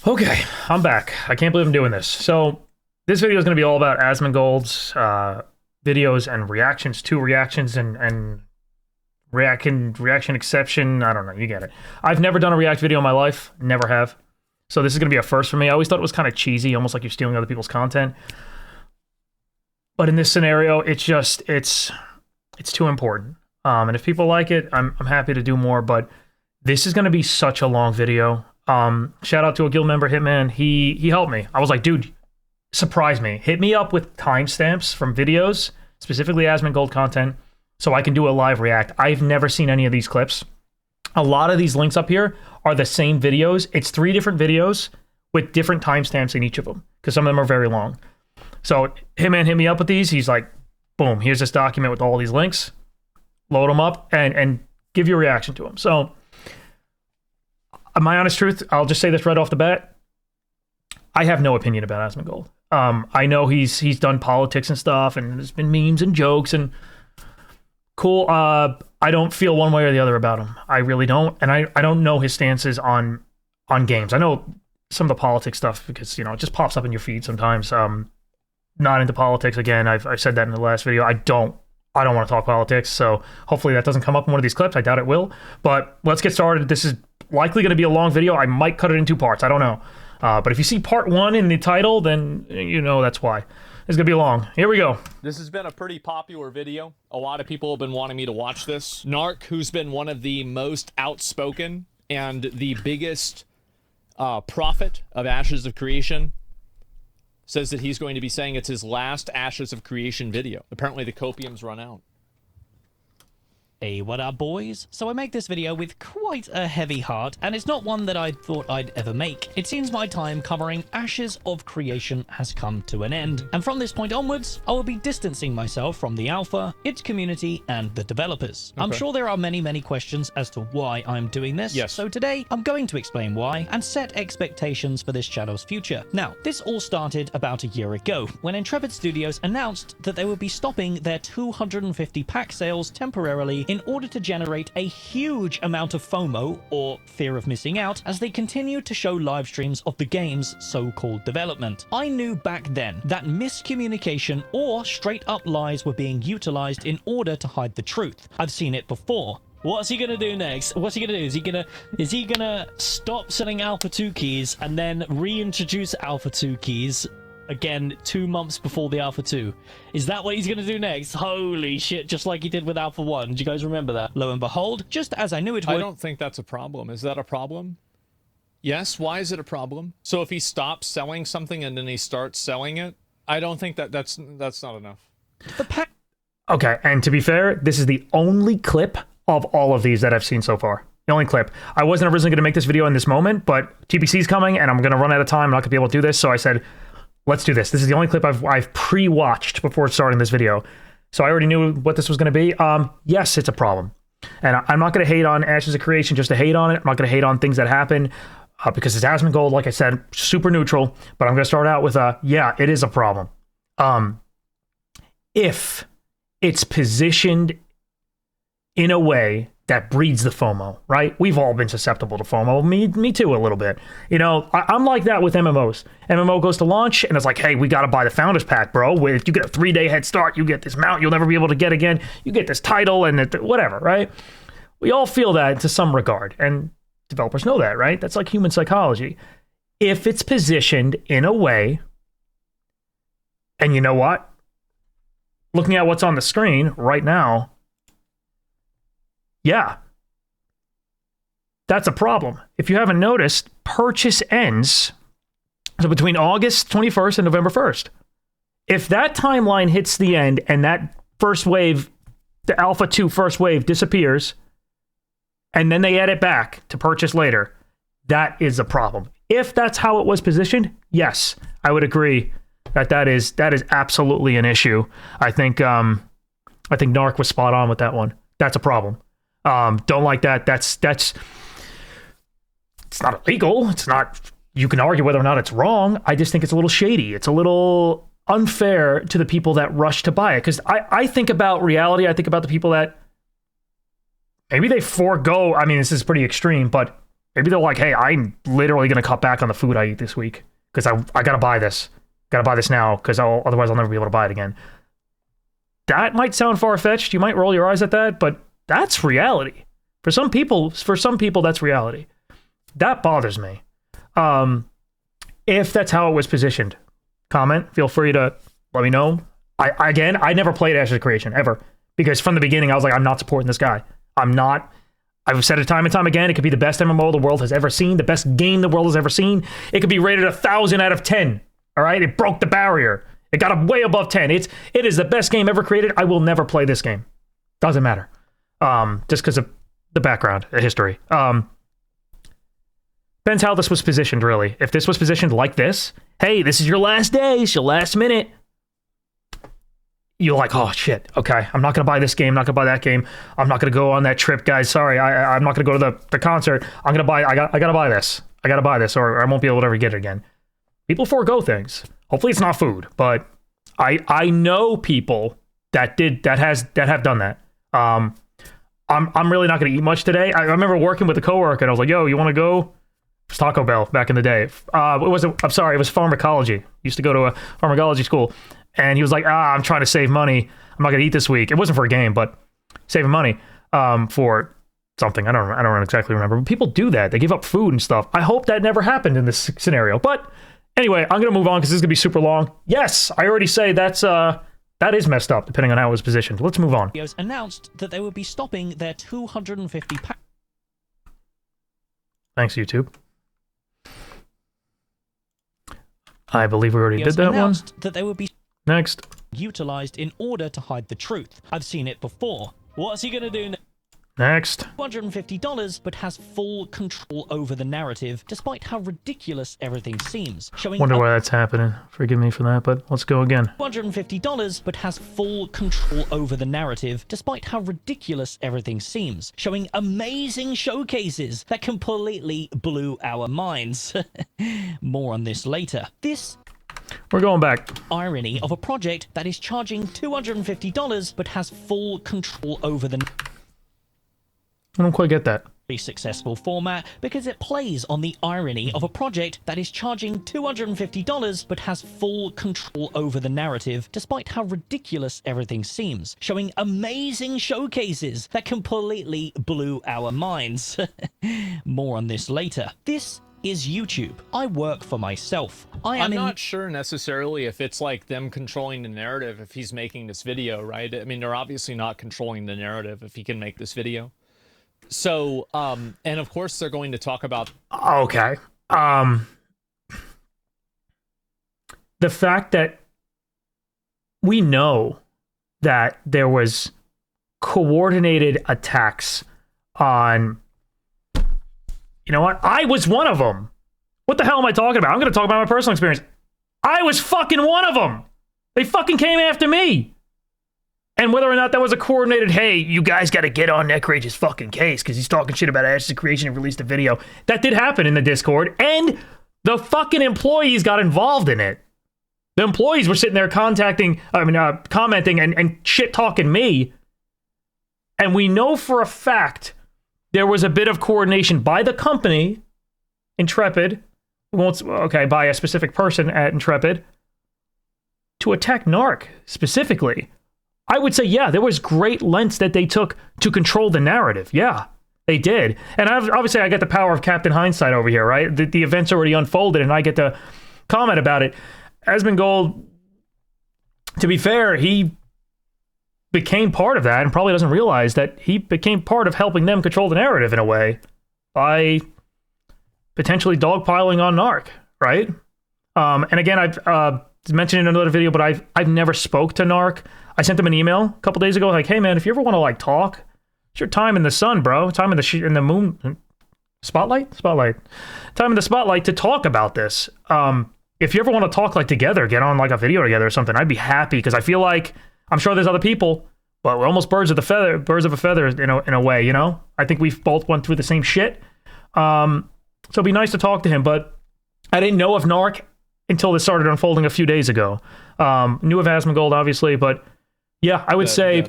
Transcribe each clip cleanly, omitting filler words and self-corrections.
Okay, I'm back. I can't believe I'm doing this. So this video is going to be all about Asmongold's videos and reactions to reactions and reaction exception. I don't know. You get it. I've never done a react video in my life. Never have. So this is going to be a first for me. I always thought it was kind of cheesy, almost like you're stealing other people's content. But in this scenario, it's too important. And if people like it, I'm happy to do more. But this is going to be such a long video. Shout out to a guild member, Hitman. He helped me. I was like, dude, surprise me. Hit me up with timestamps from videos, specifically Asmongold content, so I can do a live react. I've never seen any of these clips. A lot of these links up here are the same videos. It's 3 different videos with different timestamps in each of them, because some of them are very long. So Hitman hit me up with these. He's like, boom, here's this document with all these links. Load them up and give your reaction to them. So my honest truth, I'll just say this right off the bat. I have no opinion about Asmongold. I know he's done politics and stuff, and there's been memes and jokes, and cool. I don't feel one way or the other about him. I really don't, and I don't know his stances on games. I know some of the politics stuff because, you know, it just pops up in your feed sometimes. Not into politics. Again, I've said that in the last video. I don't want to talk politics, so hopefully that doesn't come up in one of these clips. I doubt it will, but let's get started. This is likely going to be a long video. I might cut it in 2 parts. I don't know. But if you see part 1 in the title, then you know that's why. It's going to be long. Here we go. This has been a pretty popular video. A lot of people have been wanting me to watch this. Narc, who's been one of the most outspoken and the biggest prophet of Ashes of Creation, says that he's going to be saying it's his last Ashes of Creation video. Apparently the copium's run out. Hey, what up, boys? So I make this video with quite a heavy heart, and it's not one that I thought I'd ever make. It seems my time covering Ashes of Creation has come to an end, and from this point onwards, I will be distancing myself from the alpha, its community, and the developers. Okay. I'm sure there are many questions as to why I'm doing this, yes. So today, I'm going to explain why, and set expectations for this channel's future. Now, this all started about a year ago, when Intrepid Studios announced that they would be stopping their 250 pack sales temporarily in order to generate a huge amount of FOMO, or fear of missing out, as they continue to show live streams of the game's so-called development. I knew back then that miscommunication or straight up lies were being utilized in order to hide the truth. I've seen it before. What's he gonna do next? What's he gonna do? Is he gonna stop selling Alpha 2 keys and then reintroduce Alpha 2 keys again 2 months before the Alpha 2? Is that what he's going to do next? Holy shit, just like he did with Alpha 1. Do you guys remember that? Lo and behold, just as I knew it would... I don't think that's a problem. Is that a problem? Yes, why is it a problem? So if he stops selling something and then he starts selling it, I don't think that's not enough. Okay, and to be fair, this is the only clip of all of these that I've seen so far. The only clip. I wasn't originally going to make this video in this moment, but GPC's coming and I'm going to run out of time. I'm not going to be able to do this, so I said, let's do this. This is the only clip I've pre-watched before starting this video. So I already knew what this was going to be. Yes, it's a problem. And I'm not going to hate on Ashes of Creation just to hate on it. I'm not going to hate on things that happen because it's Asmongold, like I said, super neutral. But I'm going to start out with yeah, it is a problem. If it's positioned in a way that breeds the FOMO, right? We've all been susceptible to FOMO. Me too, a little bit. You know, I'm like that with MMOs. MMO goes to launch, and it's like, hey, we got to buy the Founders Pack, bro. If you get a 3-day head start, you get this mount you'll never be able to get again. You get this title and whatever, right? We all feel that to some regard, and developers know that, right? That's like human psychology. If it's positioned in a way, and you know what? Looking at what's on the screen right now, yeah, that's a problem. If you haven't noticed, purchase ends so between August 21st and November 1st. If that timeline hits the end and that first wave, the Alpha 2 first wave disappears, and then they add it back to purchase later, that is a problem. If that's how it was positioned, yes, I would agree that is absolutely an issue. I think Narc was spot on with that one. That's a problem. Don't like that. That's it's not illegal. It's not, you can argue whether or not it's wrong. I just think it's a little shady. It's a little unfair to the people that rush to buy it. Because I think about reality. I think about the people that maybe they forego, I mean, this is pretty extreme, but Maybe they're like, hey, I'm literally going to cut back on the food I eat this week because I got to buy this. Got to buy this now because otherwise I'll never be able to buy it again. That might sound far-fetched. You might roll your eyes at that, but that's reality. For some people, that's reality. That bothers me. If that's how it was positioned, comment. Feel free to let me know. I never played Ashes of Creation, ever. Because from the beginning, I was like, I'm not supporting this guy. I'm not. I've said it time and time again. It could be the best MMO the world has ever seen, the best game the world has ever seen. It could be rated 1,000 out of 10. All right? It broke the barrier. It got way above 10. It is the best game ever created. I will never play this game. Doesn't matter. Just because of the background, the history. Depends how this was positioned, really. If this was positioned like this, hey, this is your last day, it's your last minute. You're like, oh shit, okay, I'm not gonna buy this game, not gonna buy that game. I'm not gonna go on that trip, guys. Sorry, I'm not gonna go to the concert. I gotta buy this. I gotta buy this, or I won't be able to ever get it again. People forego things. Hopefully it's not food, but I know people that have done that. I'm really not gonna eat much today. I remember working with a coworker and I was like, yo, you wanna go? It was Taco Bell back in the day. It was pharmacology. Used to go to a pharmacology school. And he was like, I'm trying to save money. I'm not gonna eat this week. It wasn't for a game, but saving money for something. I don't exactly remember. But people do that. They give up food and stuff. I hope that never happened in this scenario. But anyway, I'm gonna move on because this is gonna be super long. Yes, I already say that is messed up, depending on how it was positioned. Let's move on. Announced that they would be stopping their 250 pack. Thanks, YouTube. I believe we already did that one. That they would be next utilized in order to hide the truth. I've seen it before. What's he gonna do next? $250, but has full control over the narrative, despite how ridiculous everything seems. Showing wonder why that's happening. Forgive me for that, but let's go again. $250, but has full control over the narrative, despite how ridiculous everything seems. Showing amazing showcases that completely blew our minds. More on this later. We're going back. Irony of a project that is charging $250 but has full control over the I don't quite get that. Successful format because it plays on the irony of a project that is charging $250 but has full control over the narrative, despite how ridiculous everything seems. Showing amazing showcases that completely blew our minds. More on this later. This is YouTube. I work for myself. I'm not sure necessarily if it's like them controlling the narrative if he's making this video, right? I mean, they're obviously not controlling the narrative if he can make this video. So, and of course they're going to talk about... Okay. The fact that we know that there was coordinated attacks on... You know what? I was one of them. What the hell am I talking about? I'm going to talk about my personal experience. I was fucking one of them. They fucking came after me. And whether or not that was a coordinated, hey, you guys got to get on Necrage's fucking case because he's talking shit about Ashes of Creation and released a video. That did happen in the Discord. And the fucking employees got involved in it. The employees were sitting there commenting and shit-talking me. And we know for a fact there was a bit of coordination by the company, Intrepid, by a specific person at Intrepid, to attack Narc specifically. I would say, yeah, there was great lengths that they took to control the narrative. Yeah, they did. And obviously, I get the power of Captain Hindsight over here, right? The event's already unfolded, and I get to comment about it. Asmongold, to be fair, he became part of that and probably doesn't realize that he became part of helping them control the narrative in a way by potentially dogpiling on Narc, right? And again, I've mentioned in another video, but I've never spoke to Narc. I sent him an email a couple days ago, like, hey man, if you ever want to like talk, it's your time in the sun, bro. Time in the moon, spotlight, time in the spotlight to talk about this. If you ever want to talk like together, get on like a video together or something, I'd be happy because I feel like I'm sure there's other people, but we're almost birds of a feather in a way, you know. I think we've both went through the same shit. So it'd be nice to talk to him, but I didn't know of Narc until this started unfolding a few days ago. Knew of Asmongold, obviously, but yeah, I would say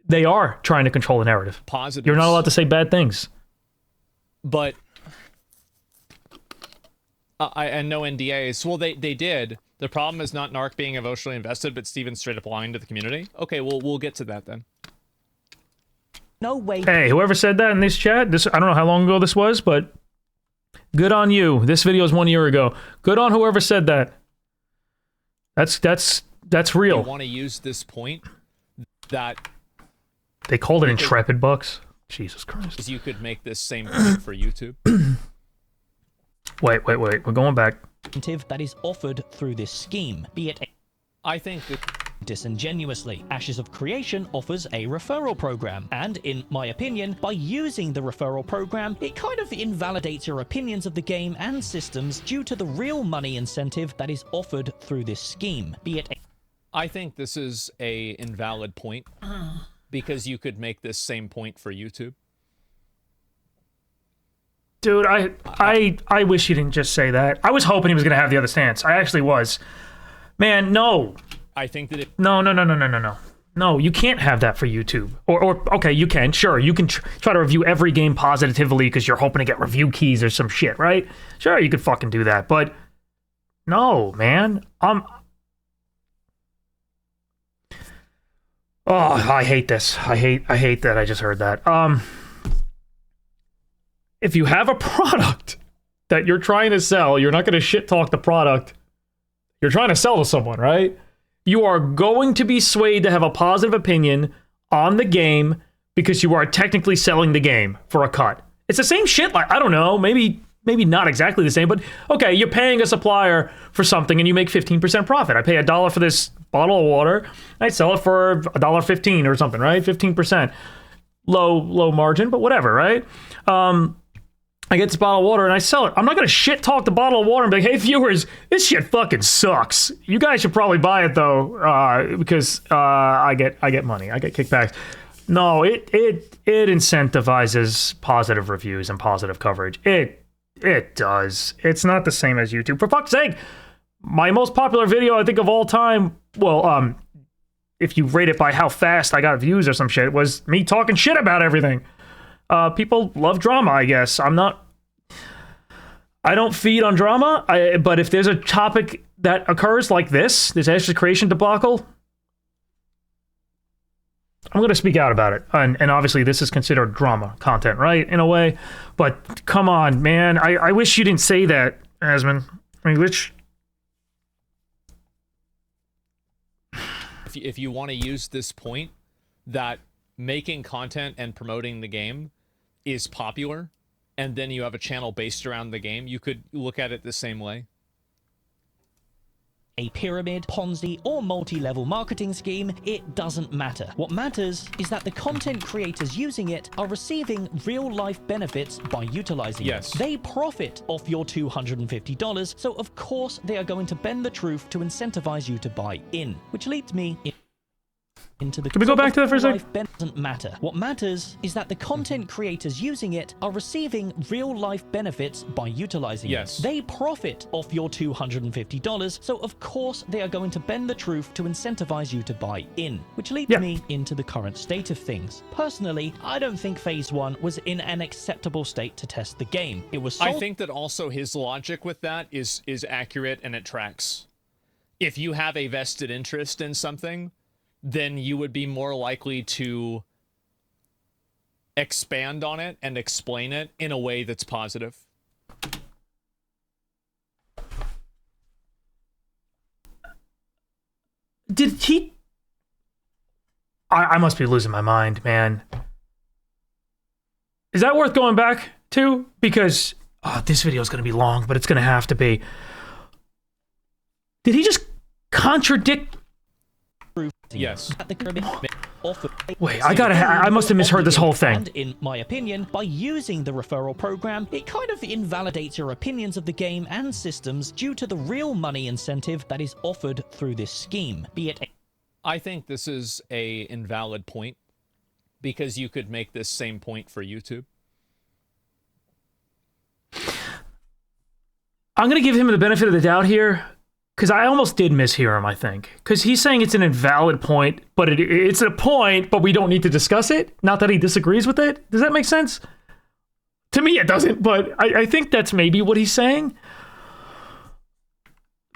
they are trying to control the narrative. Positive. You're not allowed to say bad things. But And no NDAs. Well, they did. The problem is not Narc being emotionally invested, but Steven straight up lying to the community. Okay, well, we'll get to that then. No way. Hey, whoever said that in this chat, I don't know how long ago this was, but good on you. This video is 1 year ago. Good on whoever said that. That's real. You want to use this point that they called it Intrepid Bucks. Jesus Christ. you could make this same point for YouTube. Wait. We're going back. That is offered through this scheme, be it I think that disingenuously. Ashes of Creation offers a referral program, and in my opinion, by using the referral program, it kind of invalidates your opinions of the game and systems due to the real money incentive that is offered through this scheme, be it I think this is a invalid point because you could make this same point for YouTube. Dude, I wish he didn't just say that. I was hoping he was going to have the other stance. I actually was. Man, no. I think that No. No, you can't have that for YouTube. Or okay, you can. Sure, you can try to review every game positively because you're hoping to get review keys or some shit, right? Sure, you could fucking do that. But no, man. Oh, I hate this. I hate that I just heard that. If you have a product that you're trying to sell, you're not going to shit talk the product you're trying to sell to someone, right? You are going to be swayed to have a positive opinion on the game because you are technically selling the game for a cut. It's the same shit. Like, I don't know, maybe not exactly the same, but okay, you're paying a supplier for something and you make 15% profit. I pay $1 for this bottle of water. I sell it for $1.15 or something, right? 15%. Low margin, but whatever, right? I get this bottle of water and I sell it. I'm not going to shit talk the bottle of water and be like, hey, viewers, this shit fucking sucks. You guys should probably buy it, though, because I get money. I get kickbacks. No, it incentivizes positive reviews and positive coverage. It does. It's not the same as YouTube. For fuck's sake, my most popular video, I think, of all time, well, if you rate it by how fast I got views or some shit, was me talking shit about everything. People love drama, I guess. I don't feed on drama, but if there's a topic that occurs like this Ashes of Creation debacle, I'm going to speak out about it. And obviously this is considered drama content, right? In a way. But come on, man. I wish you didn't say that, Asmon. I wish... If you want to use this point that making content and promoting the game is popular, and then you have a channel based around the game, you could look at it the same way. A pyramid, Ponzi, or multi-level marketing scheme, it doesn't matter. What matters is that the content creators using it are receiving real-life benefits by utilizing it. They profit off your $250, so of course they are going to bend the truth to incentivize you to buy in, which leads me into the... Can we go back to that for a second? Doesn't matter. What matters is that the content creators using it are receiving real-life benefits by utilizing it. They profit off your $250, so of course they are going to bend the truth to incentivize you to buy in, which leads me into the current state of things. Personally, I don't think Phase 1 was in an acceptable state to test the game. It was I think that also his logic with that is accurate and it tracks. If you have a vested interest in something, then you would be more likely to expand on it and explain it in a way that's positive. Did he... I must be losing my mind, man. Is that worth going back to? Because this video is going to be long, but it's going to have to be. Did he just contradict... Yes. Wait, I must have misheard this whole thing. And in my opinion, by using the referral program, it kind of invalidates your opinions of the game and systems due to the real money incentive that is offered through this scheme, be it... I think this is a invalid point because you could make this same point for YouTube. I'm going to give him the benefit of the doubt here. Because I almost did mishear him, I think. Because he's saying it's an invalid point, but it's a point, but we don't need to discuss it. Not that he disagrees with it. Does that make sense? To me, it doesn't, but I think that's maybe what he's saying.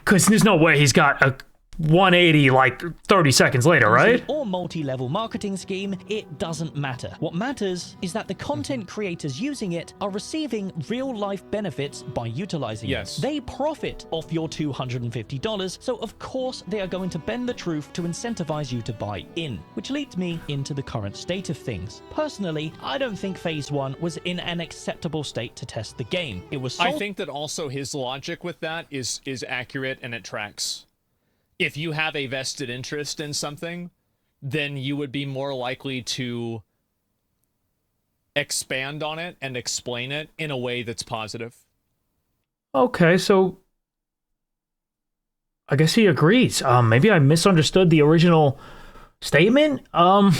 Because there's no way he's got a 180 like 30 seconds later, right? Or multi-level marketing scheme, it doesn't matter. What matters is that the content creators using it are receiving real-life benefits by utilizing it. They profit off your $250, so of course they are going to bend the truth to incentivize you to buy in, which leads me into the current state of things. Personally, I don't think Phase 1 was in an acceptable state to test the game. It was I think that also his logic with that is accurate and it tracks. If you have a vested interest in something, then you would be more likely to expand on it and explain it in a way that's positive. Okay, so I guess he agrees. Maybe I misunderstood the original statement. Kind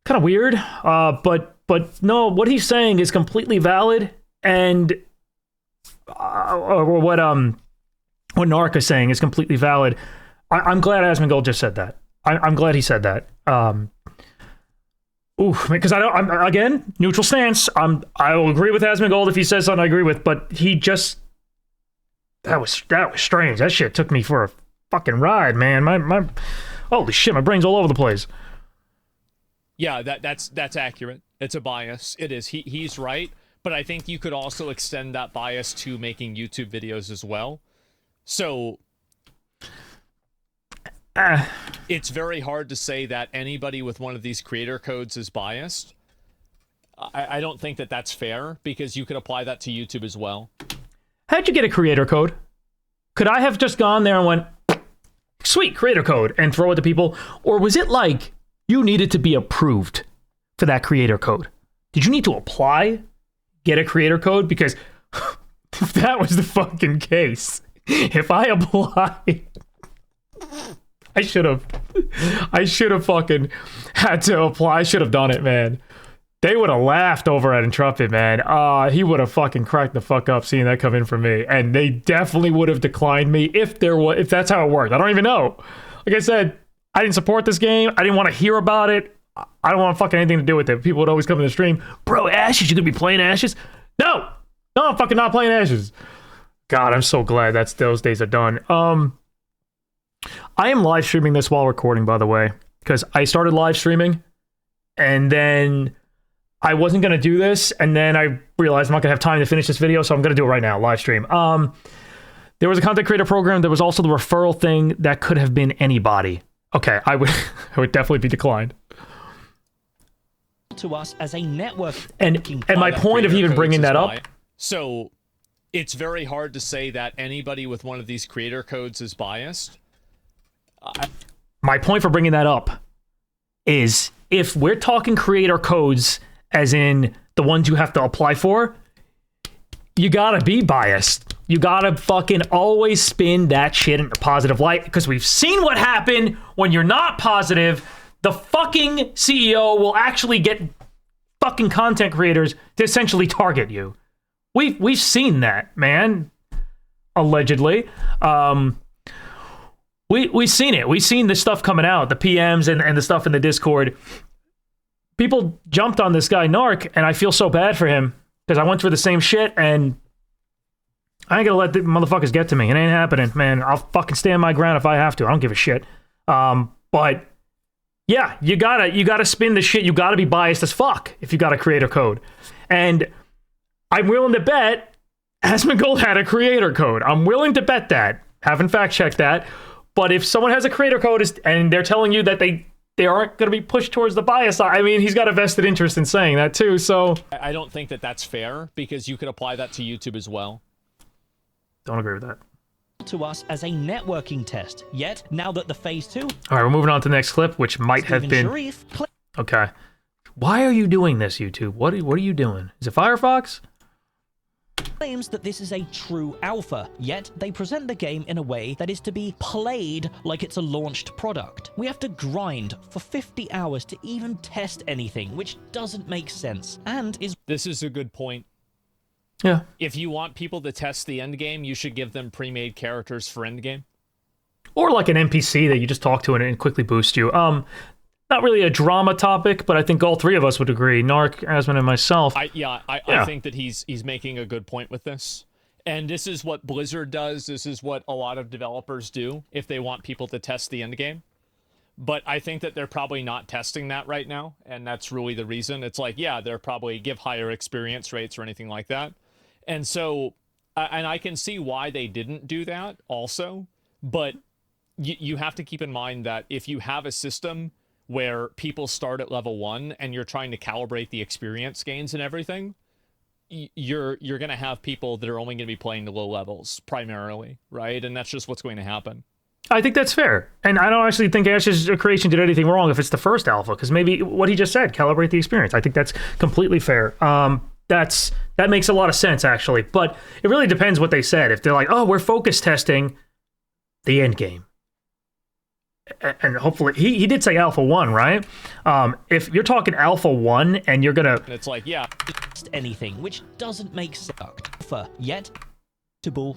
of weird. But no, what he's saying is completely valid, and or what Narc is saying is completely valid. I'm glad Asmongold just said that. I'm glad he said that. Because I'm again, neutral stance. I will agree with Asmongold if he says something I agree with, but he just that was strange. That shit took me for a fucking ride, man. My holy shit, my brain's all over the place. Yeah, that's accurate. It's a bias. It is. He's right, but I think you could also extend that bias to making YouTube videos as well. So it's very hard to say that anybody with one of these creator codes is biased. I don't think that that's fair, because you could apply that to YouTube as well. How'd you get a creator code? Could I have just gone there and went, sweet, creator code, and throw it to people? Or was it like you needed to be approved for that creator code? Did you need to apply, get a creator code? Because if that was the fucking case, if I applied, I should have fucking had to apply. I should have done it, man. They would have laughed over at Intrepid, man. He would have fucking cracked the fuck up seeing that come in from me. And they definitely would have declined me if that's how it worked. I don't even know. Like I said, I didn't support this game. I didn't want to hear about it. I don't want fucking anything to do with it. People would always come in the stream, bro, Ashes, you gonna be playing Ashes? No, I'm fucking not playing Ashes. God, I'm so glad those days are done. I am live streaming this while recording, by the way, because I started live streaming and then I wasn't going to do this, and then I realized I'm not going to have time to finish this video, so I'm going to do it right now, live stream. There was a content creator program. There was also the referral thing that could have been anybody. Okay, I would definitely be declined. To us as a network. And my point of even bringing that up. So it's very hard to say that anybody with one of these creator codes is biased. My point for bringing that up is if we're talking creator codes, as in the ones you have to apply for, you gotta be biased. You gotta fucking always spin that shit in a positive light, because we've seen what happened when you're not positive. The fucking CEO will actually get fucking content creators to essentially target you. We've seen that, man. Allegedly. We've seen it. We've seen this stuff coming out, the PMs and the stuff in the Discord. People jumped on this guy, Narc, and I feel so bad for him because I went through the same shit, and I ain't gonna let the motherfuckers get to me. It ain't happening, man. I'll fucking stand my ground if I have to. I don't give a shit. But yeah, you gotta spin the shit. You gotta be biased as fuck if you got a creator code. And I'm willing to bet Asmongold had a creator code. I'm willing to bet that. Haven't fact checked that. But if someone has a creator code and they're telling you that they aren't going to be pushed towards the bias, I mean, he's got a vested interest in saying that too, so... I don't think that that's fair, because you could apply that to YouTube as well. Don't agree with that. To us as a networking test. Yet, now that the Phase 2... Alright, we're moving on to the next clip, which might have been... Okay. Why are you doing this, YouTube? What are you doing? Is it Firefox? Claims that this is a true alpha, yet they present the game in a way that is to be played like it's a launched product. We have to grind for 50 hours to even test anything, which doesn't make sense, and is... This is a good point. Yeah. If you want people to test the endgame, you should give them pre-made characters for endgame. Or like an NPC that you just talk to and it quickly boosts you. Not really a drama topic, but I think all three of us would agree. Narc, Asmon, and myself. I think that he's making a good point with this. And this is what Blizzard does. This is what a lot of developers do if they want people to test the end game. But I think that they're probably not testing that right now, and that's really the reason. It's like, yeah, they're probably give higher experience rates or anything like that. And so, and I can see why they didn't do that also, but you have to keep in mind that if you have a system where people start at level 1 and you're trying to calibrate the experience gains and everything, you're going to have people that are only going to be playing the low levels primarily, right? And that's just what's going to happen. I think that's fair. And I don't actually think Ashes of Creation did anything wrong if it's the first alpha, because maybe what he just said, calibrate the experience. I think that's completely fair. That makes a lot of sense, actually. But it really depends what they said. If they're like, oh, we're focus testing the end game. And hopefully, he did say Alpha 1, right? If you're talking Alpha 1 and you're going to... It's like, yeah. Anything, which doesn't make sense. Yet,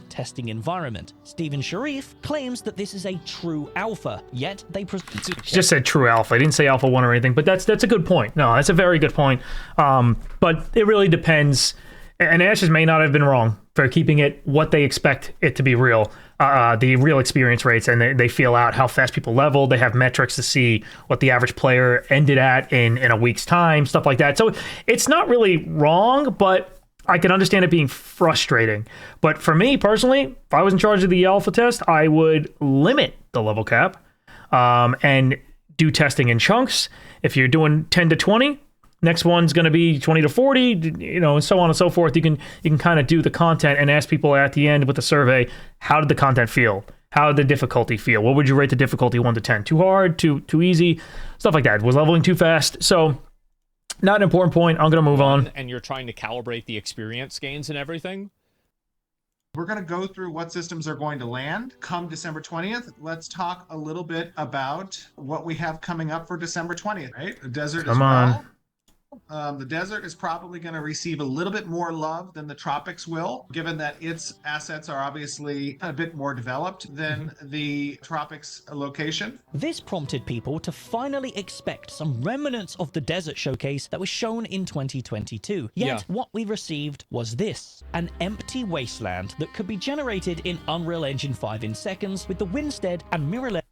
testing environment. Stephen Sharif claims that this is a true alpha, yet they he just said true alpha. He didn't say alpha 1 or anything, but that's a good point. No, that's a very good point. But it really depends, and Ashes may not have been wrong for keeping it what they expect it to be real, the real experience rates, and they feel out how fast people level. They have metrics to see what the average player ended at in a week's time, stuff like that. So it's not really wrong, but I can understand it being frustrating. But for me personally, if I was in charge of the alpha test, I would limit the level cap and do testing in chunks. If you're doing 10 to 20, next one's going to be 20 to 40, you know, and so on and so forth. You can kind of do the content and ask people at the end with the survey, how did the content feel? How did the difficulty feel? What would you rate the difficulty 1 to 10? Too hard? Too easy? Stuff like that. Was leveling too fast? So not an important point. I'm going to move on. And you're trying to calibrate the experience gains and everything. We're going to go through what systems are going to land come December 20th. Let's talk a little bit about what we have coming up for December 20th, right? The desert Come on. The desert is probably going to receive a little bit more love than the tropics will, given that its assets are obviously a bit more developed than the tropics location. This prompted people to finally expect some remnants of the desert showcase that was shown in 2022. Yet what we received was this, an empty wasteland that could be generated in Unreal Engine 5 in seconds with the Winstead and mirrorless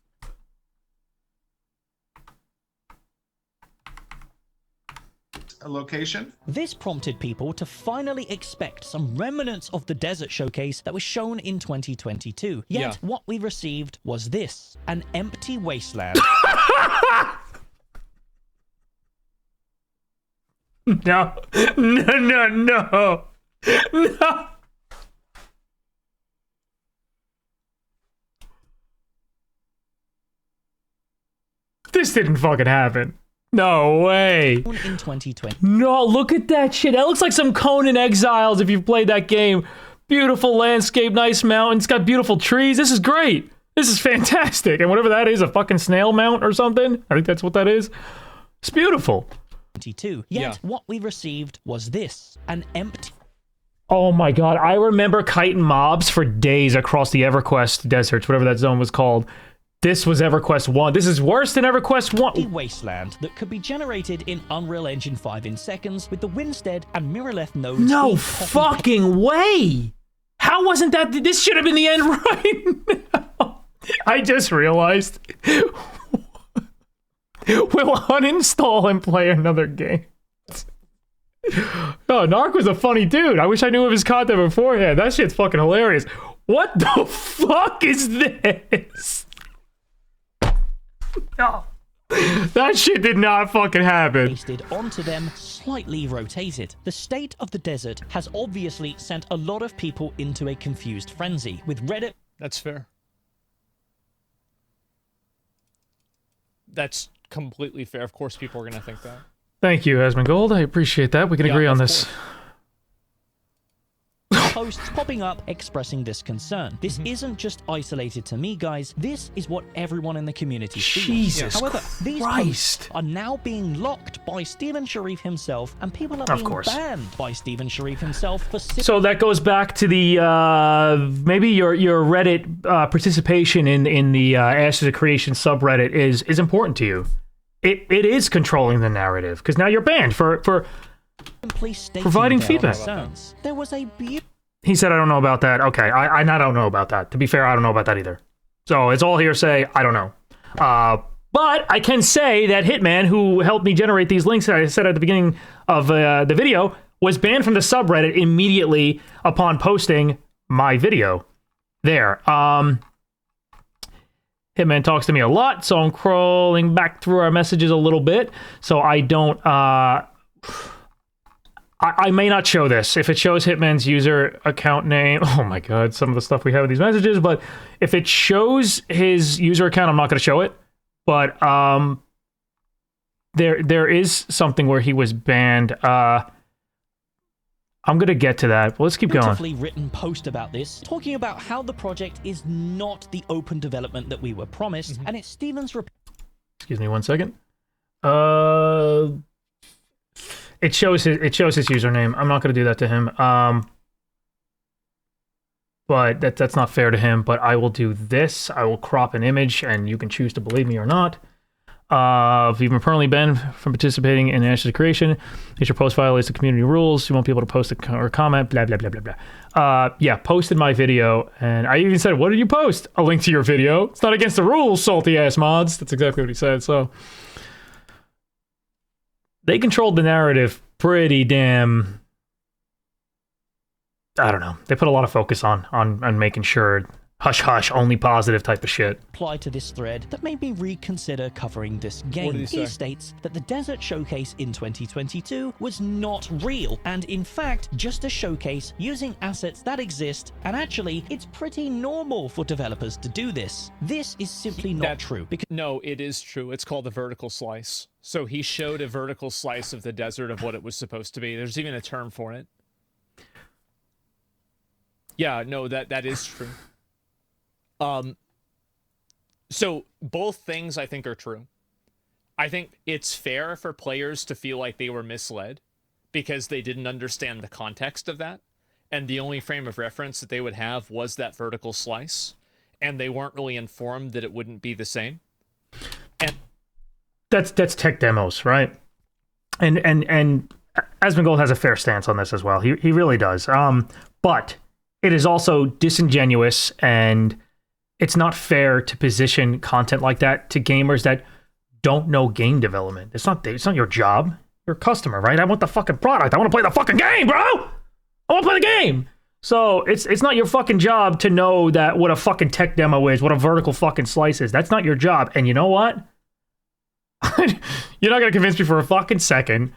location. This prompted people to finally expect some remnants of the desert showcase that was shown in 2022. Yet what we received was this, an empty wasteland. No. This didn't fucking happen. No way. In 2020. No, look at that shit. That looks like some Conan Exiles if you've played that game. Beautiful landscape, nice mountains, got beautiful trees. This is great. This is fantastic. And whatever that is, a fucking snail mount or something. I think that's what that is. It's beautiful. 22. Yet what we received was this, an empty... Oh my god, I remember kiting mobs for days across the EverQuest deserts, whatever that zone was called. This was EverQuest 1. This is worse than EverQuest 1. Wasteland that could be generated in Unreal Engine 5 in seconds with the Winstead and mirrorless nodes. No fucking way! How wasn't that? This should have been the end right now. I just realized. We'll uninstall and play another game. Oh, Narc was a funny dude. I wish I knew of his content beforehand. That shit's fucking hilarious. What the fuck is this? No. That shit did not fucking happen. Pasted onto them, slightly rotated. The state of the desert has obviously sent a lot of people into a confused frenzy, with Reddit... That's fair. That's completely fair. Of course people are going to think that. Thank you, Asmongold. I appreciate that. We can agree on this. Posts popping up expressing this concern. This isn't just isolated to me, guys. This is what everyone in the community feels. Jesus However, these Christ. posts are now being locked by Stephen Sharif himself, and people are being banned by Stephen Sharif himself for... So that goes back to the maybe your Reddit participation in the Ashes of Creation subreddit is important to you. It is controlling the narrative because now you're banned for providing feedback. There was a He said, I don't know about that. Okay, I don't know about that. To be fair, I don't know about that either. So it's all hearsay. I don't know. But I can say that Hitman, who helped me generate these links that I said at the beginning of the video, was banned from the subreddit immediately upon posting my video there. Hitman talks to me a lot, so I'm crawling back through our messages a little bit, so I don't... I may not show this. If it shows Hitman's user account name... Oh my god, some of the stuff we have in these messages, but if it shows his user account, I'm not going to show it. But there is something where he was banned. I'm going to get to that, but let's keep going. Beautifully written post about this, talking about how the project is not the open development that we were promised, and it's Steven's... Excuse me 1 second. It shows his username. I'm not going to do that to him. But that's not fair to him. But I will do this. I will crop an image, and you can choose to believe me or not. If you've been permanently banned from participating in Ashes of Creation, if your post violates the community rules, you won't be able to post or comment, blah, blah, blah, blah, blah. Yeah, posted my video, and I even said, what did you post? A link to your video. It's not against the rules, salty-ass mods. That's exactly what he said, so... They controlled the narrative pretty damn... I don't know. They put a lot of focus on making sure hush-hush, only positive type of shit. Apply to this thread that made me reconsider covering this game. He states that the Desert Showcase in 2022 was not real, and in fact, just a showcase using assets that exist, and actually, it's pretty normal for developers to do this. This is simply not true. Because no, it is true. It's called a vertical slice. So he showed a vertical slice of the desert of what it was supposed to be. There's even a term for it. Yeah, no, that is true. So both things I think are true. I think it's fair for players to feel like they were misled because they didn't understand the context of that. And the only frame of reference that they would have was that vertical slice. And they weren't really informed that it wouldn't be the same. And that's tech demos, right? And Asmongold has a fair stance on this as well. He really does. But it is also disingenuous, and it's not fair to position content like that to gamers that don't know game development. It's not your job. You're a customer, right? I want the fucking product. I want to play the fucking game, bro. I want to play the game. So it's not your fucking job to know that what a fucking tech demo is, what a vertical fucking slice is. That's not your job. And you know what? You're not gonna convince me for a fucking second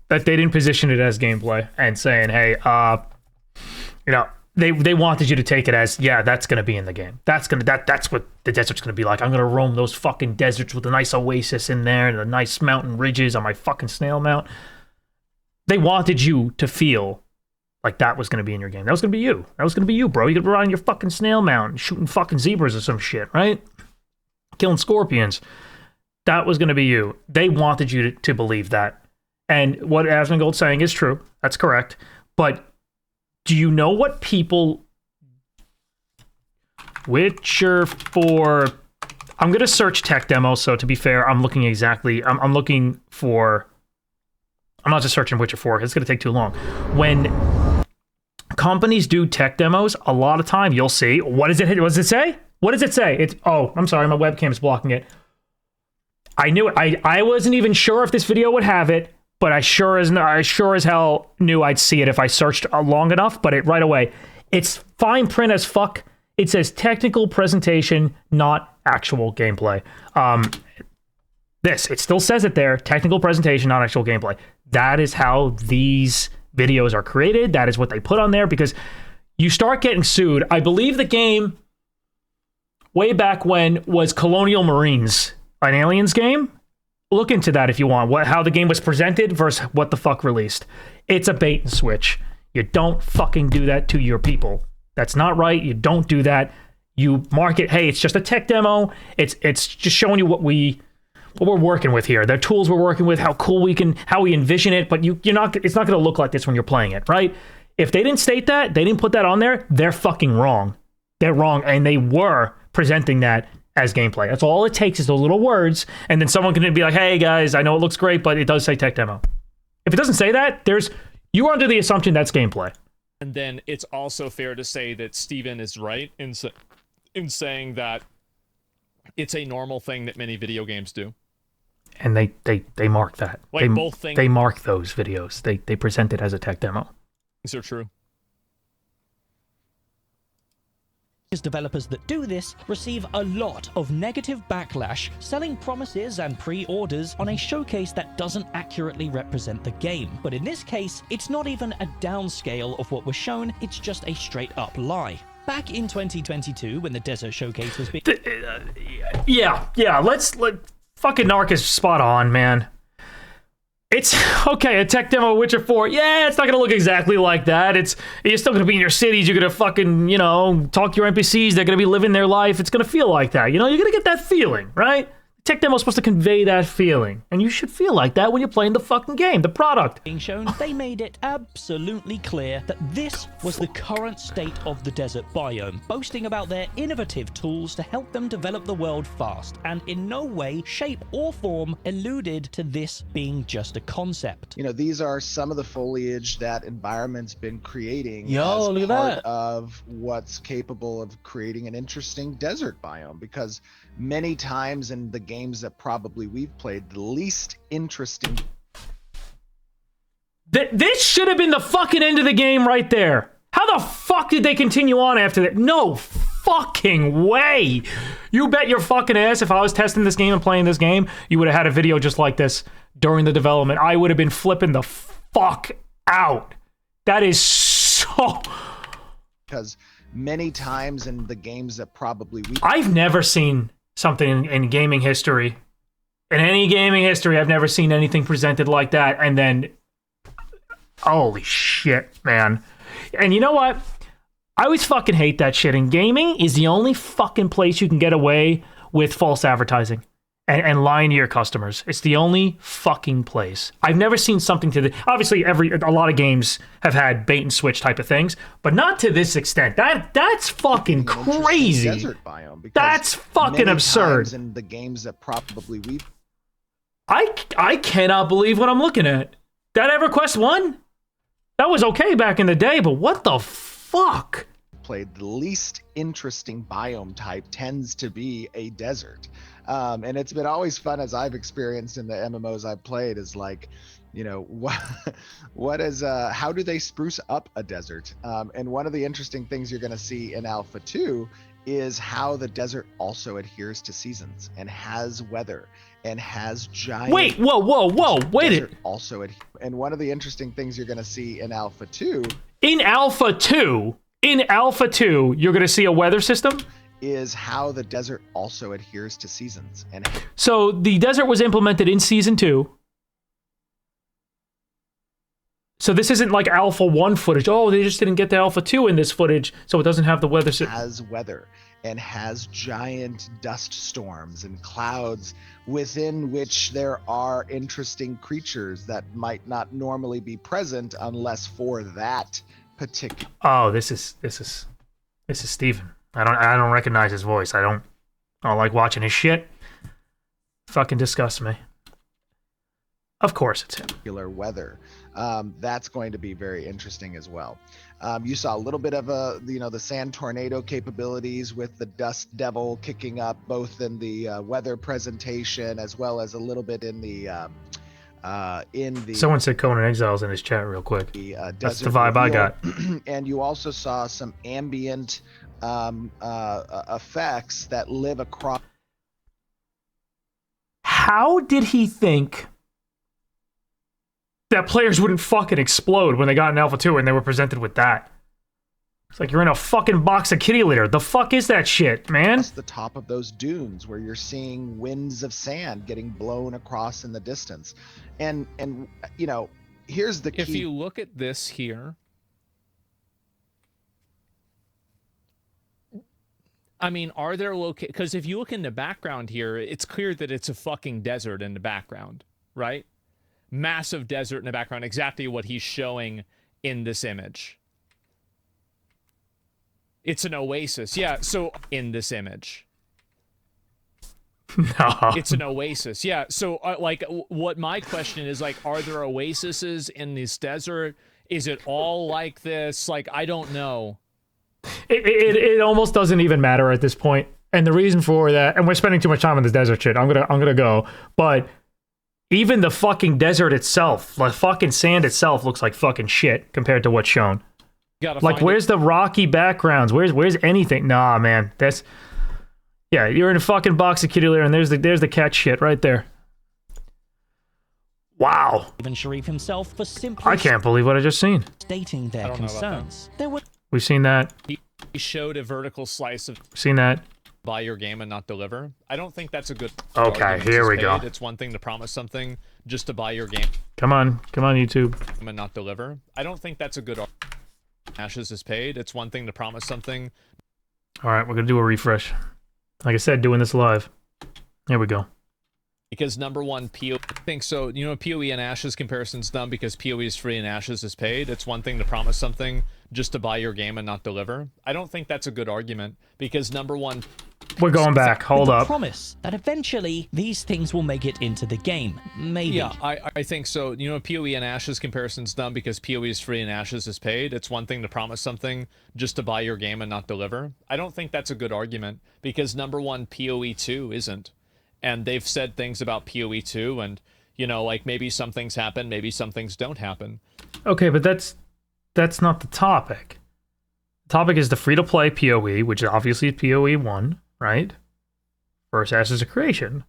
that they didn't position it as gameplay and saying, hey, they wanted you to take it as, yeah, that's gonna be in the game. That's what the desert's gonna be like. I'm gonna roam those fucking deserts with a nice oasis in there and the nice mountain ridges on my fucking snail mount. They wanted you to feel like that was gonna be in your game. That was gonna be you. That was gonna be you, bro. You could ride on your fucking snail mount, shooting fucking zebras or some shit, right? Killing scorpions. That was gonna be you. They wanted you to believe that. And what Asmongold's saying is true. That's correct. But do you know what people... Witcher 4... I'm going to search tech demo, so to be fair, I'm looking exactly... I'm looking for... I'm not just searching Witcher 4. It's going to take too long. When companies do tech demos, a lot of time you'll see... What does it say? What does it say? It's... Oh, I'm sorry. My webcam's blocking it. I knew it. I wasn't even sure if this video would have it. But I sure as hell knew I'd see it if I searched long enough. But right away, it's fine print as fuck. It says technical presentation, not actual gameplay. It still says it there. Technical presentation, not actual gameplay. That is how these videos are created. That is what they put on there because you start getting sued. I believe the game way back when was Colonial Marines, an Aliens game. Look into that if you want, how the game was presented versus what the fuck released. It's a bait and switch. You don't fucking do that to your people. That's not right. You don't do that. You market, hey, it's just a tech demo. It's just showing you what we're working with here. The tools we're working with, how cool how we envision it, but it's not going to look like this when you're playing it, right? If they didn't state that, they didn't put that on there, they're fucking wrong. They're wrong, and they were presenting that as gameplay. That's all it takes is those little words, and then someone can be like, hey guys, I know it looks great, but it does say tech demo. If it doesn't say that, you're under the assumption that's gameplay. And then it's also fair to say that Steven is right in saying that it's a normal thing that many video games do. And they mark that. Like both things. They mark those videos. They present it as a tech demo. These are true. Developers that do this receive a lot of negative backlash, selling promises and pre-orders on a showcase that doesn't accurately represent the game. But in this case, it's not even a downscale of what was shown, it's just a straight-up lie. Back in 2022, when the Desert Showcase was being... Yeah, fucking Narc is spot on, man. It's okay, a tech demo of Witcher 4. Yeah, it's not gonna look exactly like that. You're still gonna be in your cities. You're gonna fucking, talk to your NPCs. They're gonna be living their life. It's gonna feel like that. You're gonna get that feeling, right? Tech demo is supposed to convey that feeling, and you should feel like that when you're playing the fucking game, the product. Being shown, they made it absolutely clear that this was the current state of the desert biome, boasting about their innovative tools to help them develop the world fast, and in no way, shape, or form alluded to this being just a concept. These are some of the foliage that environment's been creating Yo, look as at part that. of what's capable of creating an interesting desert biome, because many times in the games that probably we've played, the least interesting. This should have been the fucking end of the game right there. How the fuck did they continue on after that? No fucking way. You bet your fucking ass if I was testing this game and playing this game, you would have had a video just like this during the development. I would have been flipping the fuck out. That is so... Because many times in the games that probably I've never seen something in gaming history. In any gaming history, I've never seen anything presented like that. And then, holy shit, man. And you know what? I always fucking hate that shit. And gaming is the only fucking place you can get away with false advertising and lying to your customers. It's the only fucking place. I've never seen something to the... Obviously, a lot of games have had bait and switch type of things, but not to this extent. That's fucking crazy. desert biome, because That's fucking many absurd. times in the games that probably we've I cannot believe what I'm looking at. That EverQuest 1? That was okay back in the day, but what the fuck? played, the least interesting biome type tends to be a desert. And it's been always fun, as I've experienced in the MMOs I've played, is like, you know, what is how do they spruce up a desert? And one of the interesting things you're going to see in Alpha 2 is how the desert also adheres to seasons and has weather and has giant... Wait, whoa, wait it. Also, and one of the interesting things you're going to see in Alpha 2... In Alpha 2, you're going to see a weather system? Is how the desert also adheres to seasons. And so the desert was implemented in Season 2. So this isn't like Alpha 1 footage. Oh, they just didn't get the Alpha 2 in this footage, so it doesn't have the weather system. Has weather and has giant dust storms and clouds within which there are interesting creatures that might not normally be present unless for that particular... Oh, this is Steven. I don't recognize his voice. I don't like watching his shit. Fucking disgusts me. Of course it's him. Weather. That's going to be very interesting as well. You saw a little bit of the sand tornado capabilities with the dust devil kicking up, both in the weather presentation as well as a little bit in the Someone said Conan Exiles in his chat real quick. That's the vibe I got. And you also saw some ambient effects that live across. How did he think that players wouldn't fucking explode when they got in Alpha 2 and they were presented with that? It's like you're in a fucking box of kitty litter. The fuck is that shit, man? The top of those dunes where you're seeing winds of sand getting blown across in the distance. And you know, here's the key. If you look at this here, I mean, are there because if you look in the background here, it's clear that it's a fucking desert in the background, right? Massive desert in the background, exactly what he's showing in this image. It's an oasis. Yeah, so in this image. No. It's an oasis. Yeah, so like what my question is, like, are there oases in this desert? Is it all like this? Like, I don't know. It almost doesn't even matter at this point. And the reason for that, and we're spending too much time on this desert shit. I'm gonna go. But even the fucking desert itself, the fucking sand itself looks like fucking shit compared to what's shown. Like, where's the rocky backgrounds? Where's anything? Nah, man. That's you're in a fucking box of kitty litter, and there's the cat shit right there. Wow. Even Sharif himself for simply I can't believe what I just seen. stating their concerns. There were We've seen that. He showed a vertical slice of Seen that. buy your game and not deliver. I don't think that's a good Okay, argument here to we paid. go. It's one thing to promise something just to buy your game Come on, YouTube. and not deliver. I don't think that's a good argument. Ashes is paid. It's one thing to promise something. All right, we're gonna do a refresh. Like I said, doing this live. Here we go. Because number one, PoE, I think so. You know, PoE and Ashes comparison's dumb because PoE is free and Ashes is paid. It's one thing to promise something just to buy your game and not deliver. I don't think that's a good argument because number one, We're going back. Hold the up. promise that eventually these things will make it into the game. Maybe. yeah, I think so. You know, PoE and Ashes comparison's dumb because PoE is free and Ashes is paid. It's one thing to promise something just to buy your game and not deliver. I don't think that's a good argument because number one, PoE 2 isn't. And they've said things about PoE 2 and, you know, like maybe some things happen, maybe some things don't happen. Okay, but that's not the topic. The topic is the free-to-play PoE, which is obviously PoE 1, right? First Ashes of Creation.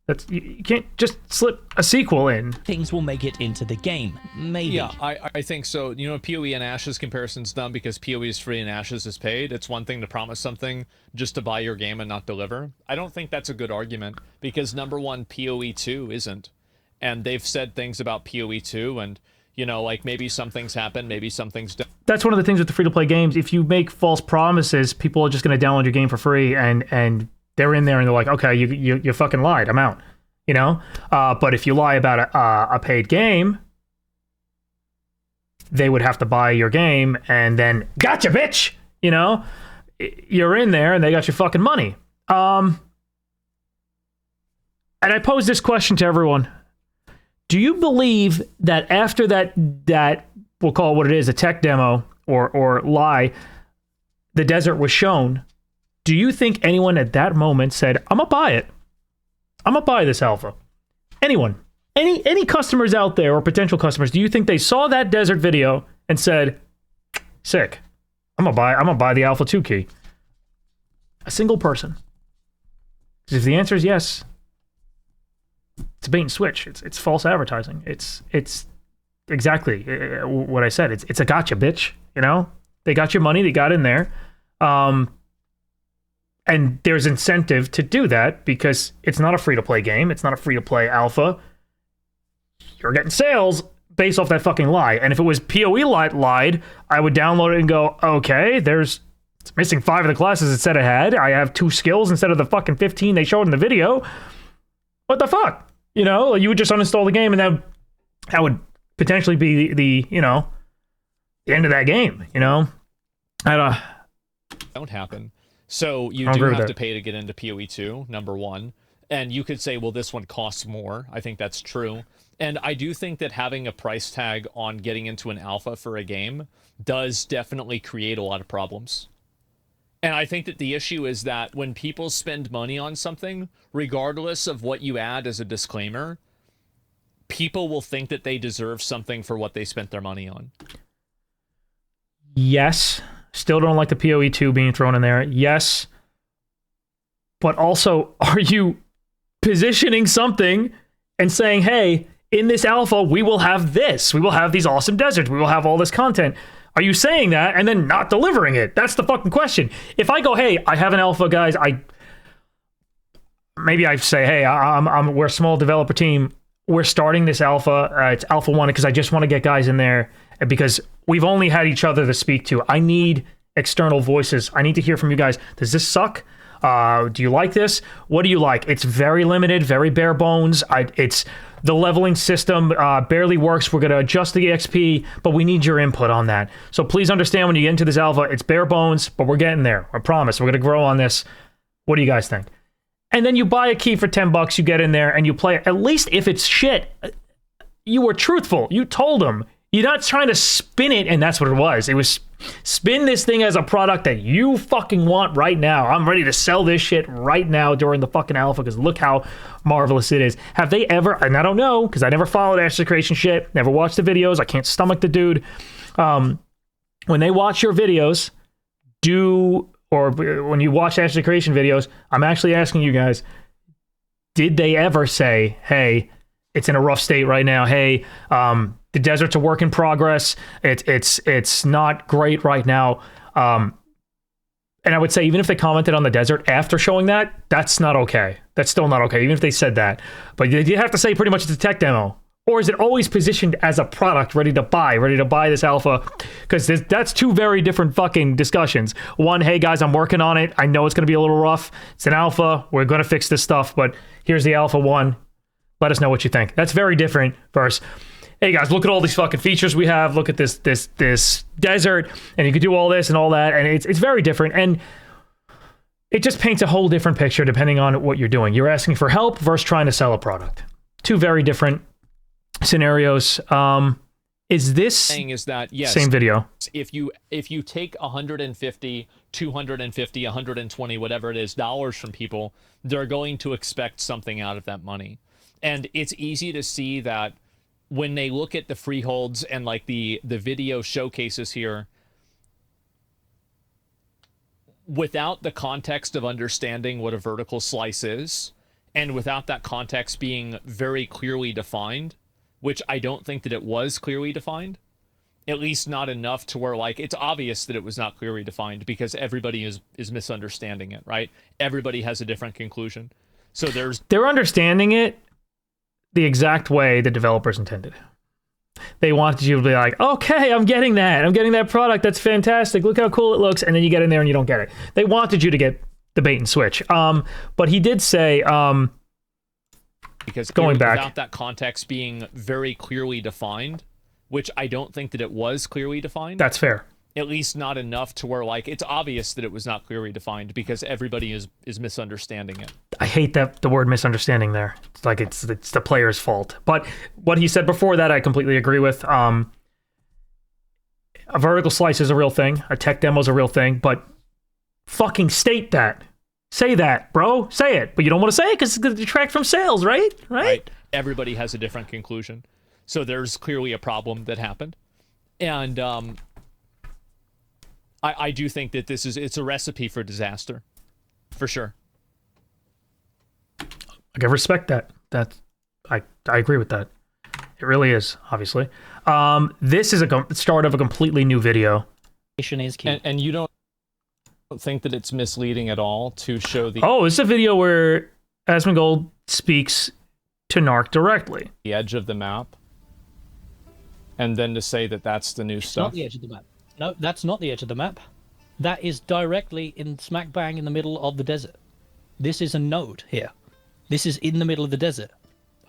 That's you can't just slip a sequel in. Things will make it into the game. Maybe. Yeah, I think so. You know, PoE and Ashes comparison's dumb because PoE is free and Ashes is paid. It's one thing to promise something just to buy your game and not deliver. I don't think that's a good argument because number one, PoE 2 isn't. And they've said things about PoE 2 and, you know, like maybe some things happen, maybe some things don't. That's one of the things with the free-to-play games. If you make false promises, people are just going to download your game for free, and they're in there and they're like, okay, you fucking lied. I'm out. You know? But if you lie about a paid game, they would have to buy your game and then, gotcha, bitch! You know? You're in there and they got your fucking money. And I pose this question to everyone. Do you believe that after that we'll call it what it is, a tech demo or lie, the desert was shown, do you think anyone at that moment said, I'm gonna buy it? I'm gonna buy this alpha? Anyone? Any customers out there or potential customers, do you think they saw that desert video and said, sick, I'm gonna buy the alpha 2 key? A single person. Because if the answer is yes, it's a bait and switch. It's false advertising. It's exactly what I said. It's a gotcha, bitch. You know, they got your money. They got in there, and there's incentive to do that because it's not a free to play game. It's not a free to play alpha. You're getting sales based off that fucking lie. And if it was PoE lied, I would download it and go, okay, it's missing 5 of the classes it said it had. I have 2 skills instead of the fucking 15 they showed in the video. What the fuck? You know, you would just uninstall the game and that would potentially be the you know, the end of that game, you know? Don't happen. So you do have to pay to get into PoE 2, number one. And you could say, well, this one costs more. I think that's true. And I do think that having a price tag on getting into an alpha for a game does definitely create a lot of problems. And I think that the issue is that when people spend money on something, regardless of what you add as a disclaimer, people will think that they deserve something for what they spent their money on. Yes. Still don't like the PoE 2 being thrown in there. Yes. But also, are you positioning something and saying, hey, in this alpha, we will have this. We will have these awesome deserts. We will have all this content. Are you saying that and then not delivering it? That's the fucking question. If I go, hey, I have an alpha, guys, maybe I say, hey, we're a small developer team. We're starting this alpha. It's alpha 1 because I just want to get guys in there because we've only had each other to speak to. I need external voices. I need to hear from you guys. Does this suck? Do you like this? What do you like? It's very limited, very bare bones. It's the leveling system barely works. We're going to adjust the XP, but we need your input on that. So please understand when you get into this alpha, it's bare bones, but we're getting there. I promise. We're going to grow on this. What do you guys think? And then you buy a key for $10, you get in there and you play it. At least if it's shit, you were truthful. You told them. You're not trying to spin it, and that's what it was. It was spin this thing as a product that you fucking want right now. I'm ready to sell this shit right now during the fucking alpha because look how marvelous it is. Have they ever, and I don't know because I never followed Ashes of Creation shit, never watched the videos, I can't stomach the dude. When they watch your videos, or when you watch Ashes of Creation videos, I'm actually asking you guys, did they ever say, hey, it's in a rough state right now. Hey, the desert's a work in progress. It's not great right now. And I would say even if they commented on the desert after showing that, that's not okay. That's still not okay, even if they said that. But you have to say pretty much it's a tech demo. Or is it always positioned as a product ready to buy this alpha? Because that's two very different fucking discussions. One, hey guys, I'm working on it. I know it's going to be a little rough. It's an alpha. We're going to fix this stuff, but here's the alpha 1. Let us know what you think. That's very different versus, hey guys, look at all these fucking features we have. Look at this desert, and you can do all this and all that, and it's very different. And it just paints a whole different picture depending on what you're doing. You're asking for help versus trying to sell a product. Two very different scenarios. Is this saying is that yes, same video? If you take 150, 250, 120, whatever it is, dollars from people, they're going to expect something out of that money. And it's easy to see that when they look at the freeholds and like the video showcases here, without the context of understanding what a vertical slice is, and without that context being very clearly defined, which I don't think that it was clearly defined, at least not enough to where like it's obvious that it was not clearly defined because everybody is misunderstanding it, right? Everybody has a different conclusion. So they're understanding it the exact way the developers intended. They wanted you to be like, okay, I'm getting that product. That's fantastic. Look how cool it looks. And then you get in there and you don't get it. They wanted you to get the bait and switch. But he did say, because going back, without that context being very clearly defined, which I don't think that it was clearly defined. That's fair. At least not enough to where like it's obvious that it was not clearly defined because everybody is misunderstanding it. I hate that the word misunderstanding there. It's like it's the player's fault. But what he said before that, I completely agree with. A vertical slice is a real thing. A tech demo is a real thing. But fucking state that. Say that, bro. Say it. But you don't want to say it because it's going to detract from sales, right? Right? Everybody has a different conclusion. So there's clearly a problem that happened. And I do think that it's a recipe for disaster, for sure. I can respect that. I agree with that. It really is, obviously. This is a start of a completely new video. Is key. And you don't think that it's misleading at all to show the... Oh, it's a video where Asmongold speaks to Narc directly. The edge of the map. And then to say that that's the new stuff. Not the edge of the map. No, that's not the edge of the map. That is directly in smack bang in the middle of the desert. This is a node here. This is in the middle of the desert.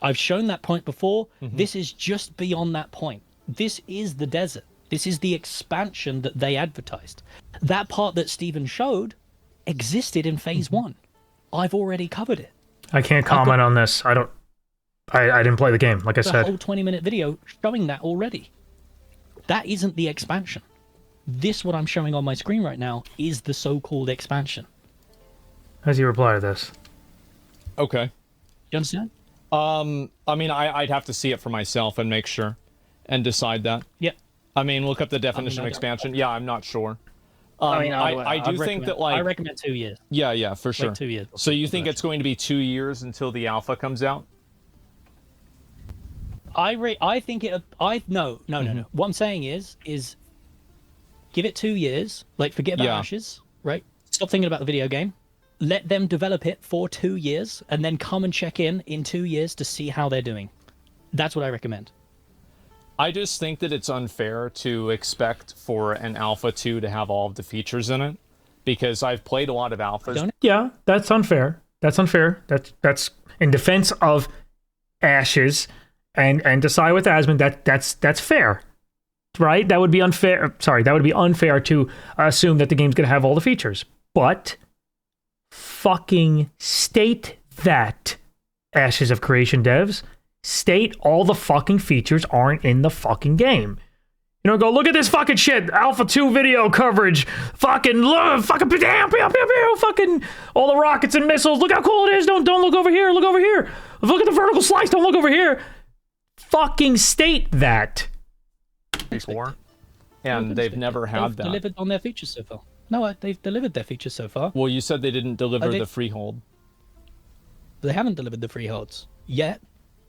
I've shown that point before. Mm-hmm. This is just beyond that point. This is the desert. This is the expansion that they advertised. That part that Steven showed existed in phase 1. I've already covered it. I can't comment on this. I didn't play the game, like I said. A whole 20-minute video showing that already. That isn't the expansion. This, what I'm showing on my screen right now, is the so-called expansion. How does he reply to this? Okay. You understand? I mean, I'd have to see it for myself and make sure and decide that. Yeah. I mean, look up the definition of expansion. Yeah, I'm not sure. I do think that, like... I recommend 2 years. Yeah, for sure. Like 2 years. So you think it's going to be 2 years until the alpha comes out? I think it... No. What I'm saying is give it 2 years. Like, forget about Ashes, right? Stop thinking about the video game. Let them develop it for 2 years, and then come and check in 2 years to see how they're doing. That's what I recommend. I just think that it's unfair to expect for an Alpha 2 to have all of the features in it, because I've played a lot of alphas. Yeah, that's unfair. That's unfair. That's in defense of Ashes and to side with Asmon. That's fair, right? That would be unfair. Sorry, that would be unfair to assume that the game's gonna have all the features. But fucking state that, Ashes of Creation devs. State all the fucking features aren't in the fucking game. You know, go look at this fucking shit. Alpha 2 video coverage. Fucking look, fucking damn, fucking all the rockets and missiles. Look how cool it is. Don't look over here. Look over here. Look at the vertical slice. Don't look over here. Fucking state that. Before, and they've never had They've that. delivered on their features so far. No, they've delivered their features so far. Well, you said they didn't deliver they- the freehold. They haven't delivered the freeholds yet,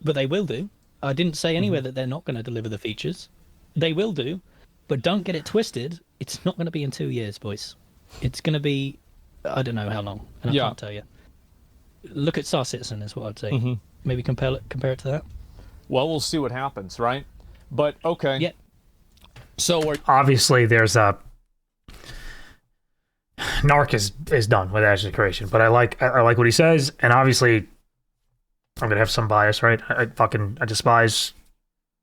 but they will do. I didn't say anywhere that they're not going to deliver the features. They will do, but don't get it twisted. It's not going to be in 2 years, boys. It's going to be, I don't know how long, and I Yeah. can't tell you. Look at Star Citizen is what I'd say. Maybe compare it to that. Well, we'll see what happens, right? But okay. Yeah. So we're Obviously, there's a Narc is done with Ashes of Creation, but I like what he says, and obviously, I'm gonna have some bias, right? I despise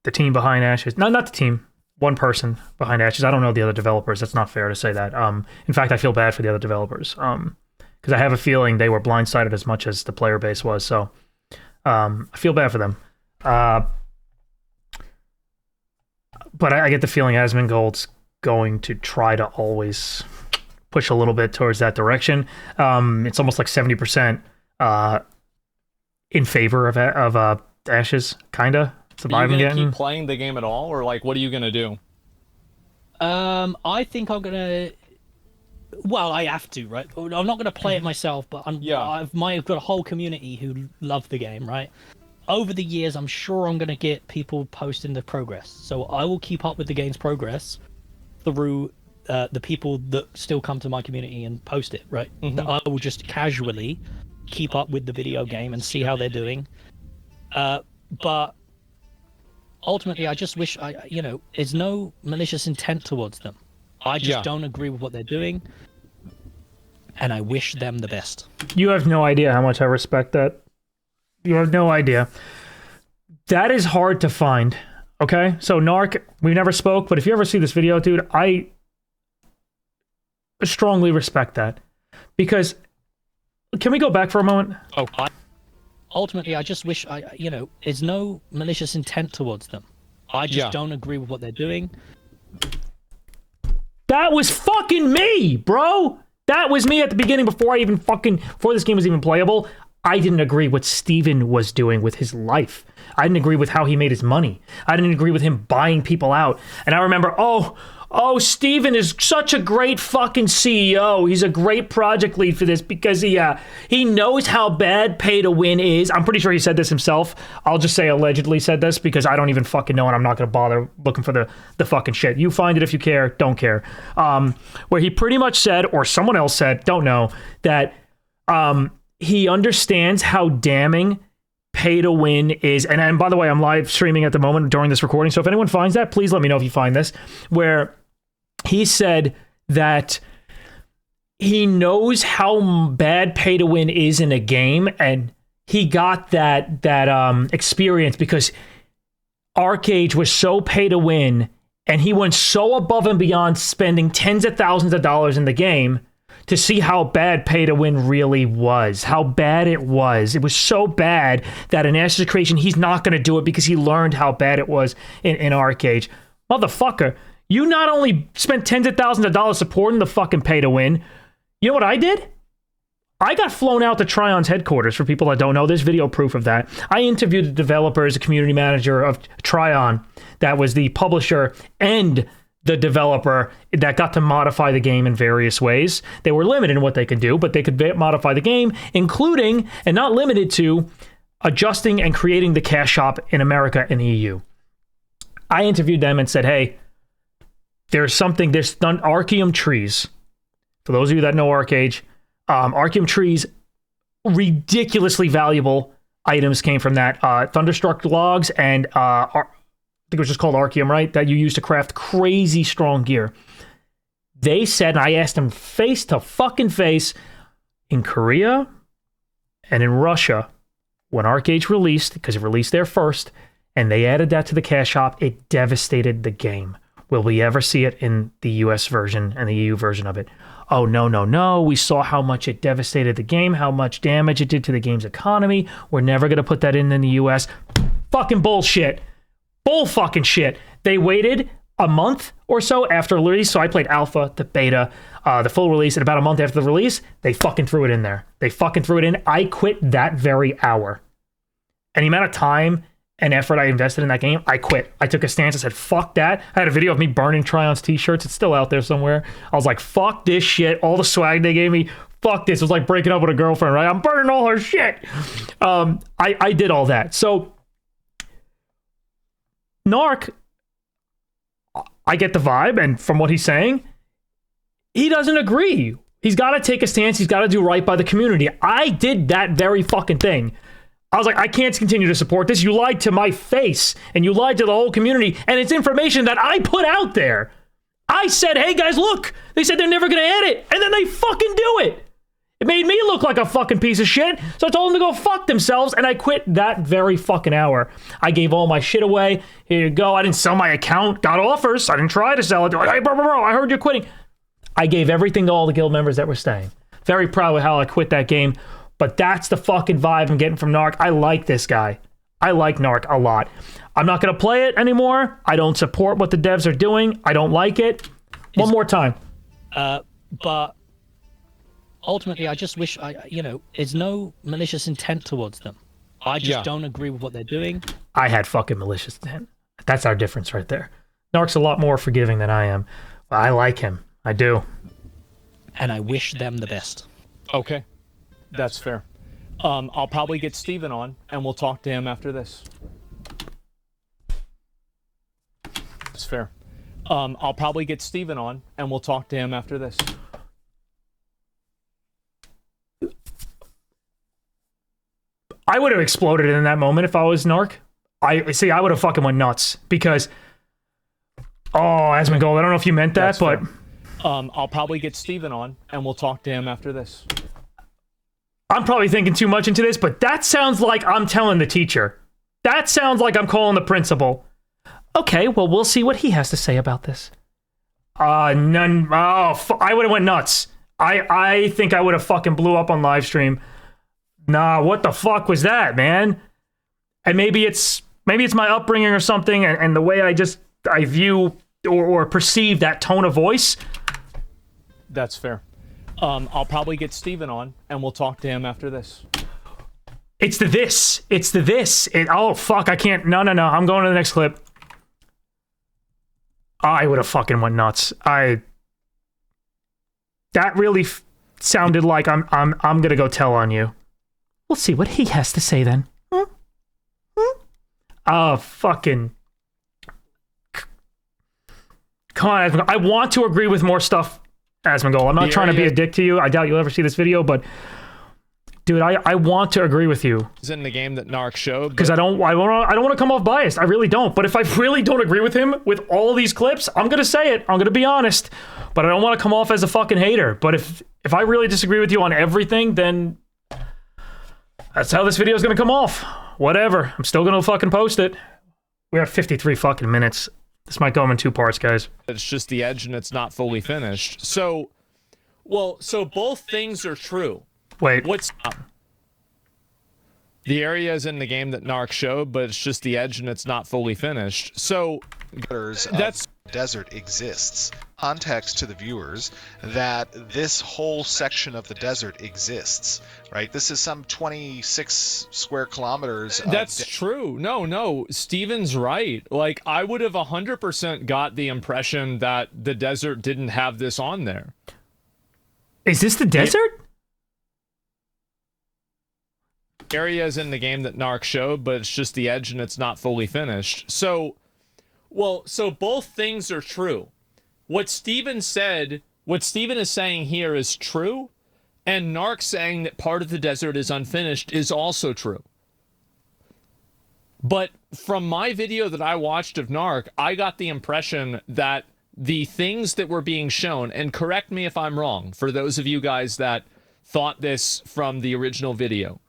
the team behind Ashes. No, not the team. One person behind Ashes. I don't know the other developers. That's not fair to say that. In fact, I feel bad for the other developers. Because I have a feeling they were blindsided as much as the player base was. So, I feel bad for them. But I get the feeling Asmongold's going to try to always push a little bit towards that direction. It's almost like 70% in favor of Ashes, kinda. It's the Are vibe you I'm gonna getting. keep playing the game at all, or like, what are you gonna do? I think I'm gonna. Well, I have to, right? I'm not gonna play it myself, but I've got a whole community who love the game, right? Over the years, I'm sure I'm gonna get people posting the progress, so I will keep up with the game's progress through the people that still come to my community and post it, right? I will just casually keep up with the video game and see how they're doing. But ultimately, I just wish there's no malicious intent towards them. I just don't agree with what they're doing, and I wish them the best. You have no idea how much I respect that. You have no idea. That is hard to find. Okay? So, Narc, we never spoke, but if you ever see this video, dude, I strongly respect that. Because, can we go back for a moment? Oh, ultimately, I just wish there's no malicious intent towards them. I just don't agree with what they're doing. That was fucking me, bro. That was me at the beginning before this game was even playable. I didn't agree what Steven was doing with his life. I didn't agree with how he made his money. I didn't agree with him buying people out. And I remember, Steven is such a great fucking CEO. He's a great project lead for this because he knows how bad pay to win is. I'm pretty sure he said this himself. I'll just say allegedly said this because I don't even fucking know and I'm not going to bother looking for the fucking shit. You find it if you care, don't care. Where he pretty much said, or someone else said, don't know, that he understands how damning pay to win is. And by the way, I'm live streaming at the moment during this recording. So if anyone finds that, please let me know if you find this, where he said that he knows how bad pay to win is in a game, and he got that experience because Arcade was so pay to win, and he went so above and beyond spending tens of thousands of dollars in the game to see how bad pay to win really was, how bad it was. It was so bad that in Ashes of Creation, he's not going to do it because he learned how bad it was in Arcade. Motherfucker, you not only spent tens of thousands of dollars supporting the fucking pay to win, you know what I did? I got flown out to Trion's headquarters. For people that don't know, there's video proof of that. I interviewed the developer as a community manager of Trion, that was the publisher and the developer that got to modify the game in various ways. They were limited in what they could do, but they could modify the game, including, and not limited to, adjusting and creating the cash shop in America and the EU. I interviewed them and said, hey, there's Arceum trees. For those of you that know Arcade, Arceum trees, ridiculously valuable items came from that. Thunderstruck logs and I think it was just called Arceum, right? That you use to craft crazy strong gear. They said, and I asked them face to fucking face, in Korea and in Russia, when Arcade released, because it released there first, and they added that to the cash shop, it devastated the game. Will we ever see it in the US version and the EU version of it? Oh, no. We saw how much it devastated the game, how much damage it did to the game's economy. We're never going to put that in the US. Fucking bullshit. Bull fucking shit. They waited a month or so after release. So I played alpha, the beta, the full release, and about a month after the release, they fucking threw it in there. They fucking threw it in. I quit that very hour. And the amount of time and effort I invested in that game, I quit. I took a stance. I said, fuck that. I had a video of me burning Tryon's t-shirts. It's still out there somewhere. I was like, fuck this shit. All the swag they gave me, fuck this. It was like breaking up with a girlfriend, right? I'm burning all her shit. I did all that. So, Narc, I get the vibe, and from what he's saying, he doesn't agree. He's got to take a stance. He's got to do right by the community. I did that very fucking thing. I was like, I can't continue to support this. You lied to my face, and you lied to the whole community, and it's information that I put out there. I said, hey guys, look. They said they're never going to add it, and then they fucking do it. It made me look like a fucking piece of shit, so I told them to go fuck themselves, and I quit that very fucking hour. I gave all my shit away. Here you go. I didn't sell my account. Got offers. I didn't try to sell it. They're like, hey, bro, I heard you're quitting. I gave everything to all the guild members that were staying. Very proud of how I quit that game. But that's the fucking vibe I'm getting from Narc. I like this guy. I like Narc a lot. I'm not going to play it anymore. I don't support what the devs are doing. I don't like it. One more time. But ultimately, I just wish, there's no malicious intent towards them. I just don't agree with what they're doing. I had fucking malicious intent. That's our difference right there. Narc's a lot more forgiving than I am. I like him. I do. And I wish them the best. Okay. That's fair. I'll probably get Steven on, and we'll talk to him after this. That's fair. I'll probably get Steven on, and we'll talk to him after this. I would have exploded in that moment if I was Narc. I would have fucking went nuts because, Asmongold, I don't know if you meant that, but I'll probably get Steven on, and we'll talk to him after this. I'm probably thinking too much into this, but that sounds like I'm telling the teacher. That sounds like I'm calling the principal. Okay, well, we'll see what he has to say about this. None. I would have went nuts. I think I would have fucking blew up on live stream. Nah, what the fuck was that, man? And maybe it's my upbringing or something, and the way I view or perceive that tone of voice. That's fair. I'll probably get Steven on, and we'll talk to him after this. It's the this. Oh, fuck, I can't. No. I'm going to the next clip. I would have fucking went nuts. That really sounded like I'm gonna go tell on you. We'll see what he has to say then. Oh, fucking. Come on, Asmongold. I want to agree with more stuff, Asmongold. I'm not trying to be a dick to you. I doubt you'll ever see this video, but dude, I want to agree with you. Is in the game that Narc showed, because I don't want to come off biased. I really don't. But if I really don't agree with him with all these clips, I'm gonna say it. I'm gonna be honest. But I don't want to come off as a fucking hater. But if I really disagree with you on everything, then that's how this video is gonna come off. Whatever. I'm still gonna fucking post it. We're at 53 fucking minutes. This might go in two parts, guys. It's just the edge and it's not fully finished. So both things are true. Wait. What's up? The area is in the game that Narc showed, but it's just the edge and it's not fully finished. So that's desert exists. Context to the viewers that this whole section of the desert exists, right? This is some 26 square kilometers. That's true. No, Steven's right. Like, I would have 100% got the impression that the desert didn't have this on there. Is this the desert? Areas in the game that Narc showed, but it's just the edge and it's not fully finished. So both things are true. What Steven is saying here is true, and Narc saying that part of the desert is unfinished is also true. But from my video that I watched of Narc, I got the impression that the things that were being shown, and correct me if I'm wrong, for those of you guys that thought this from the original video,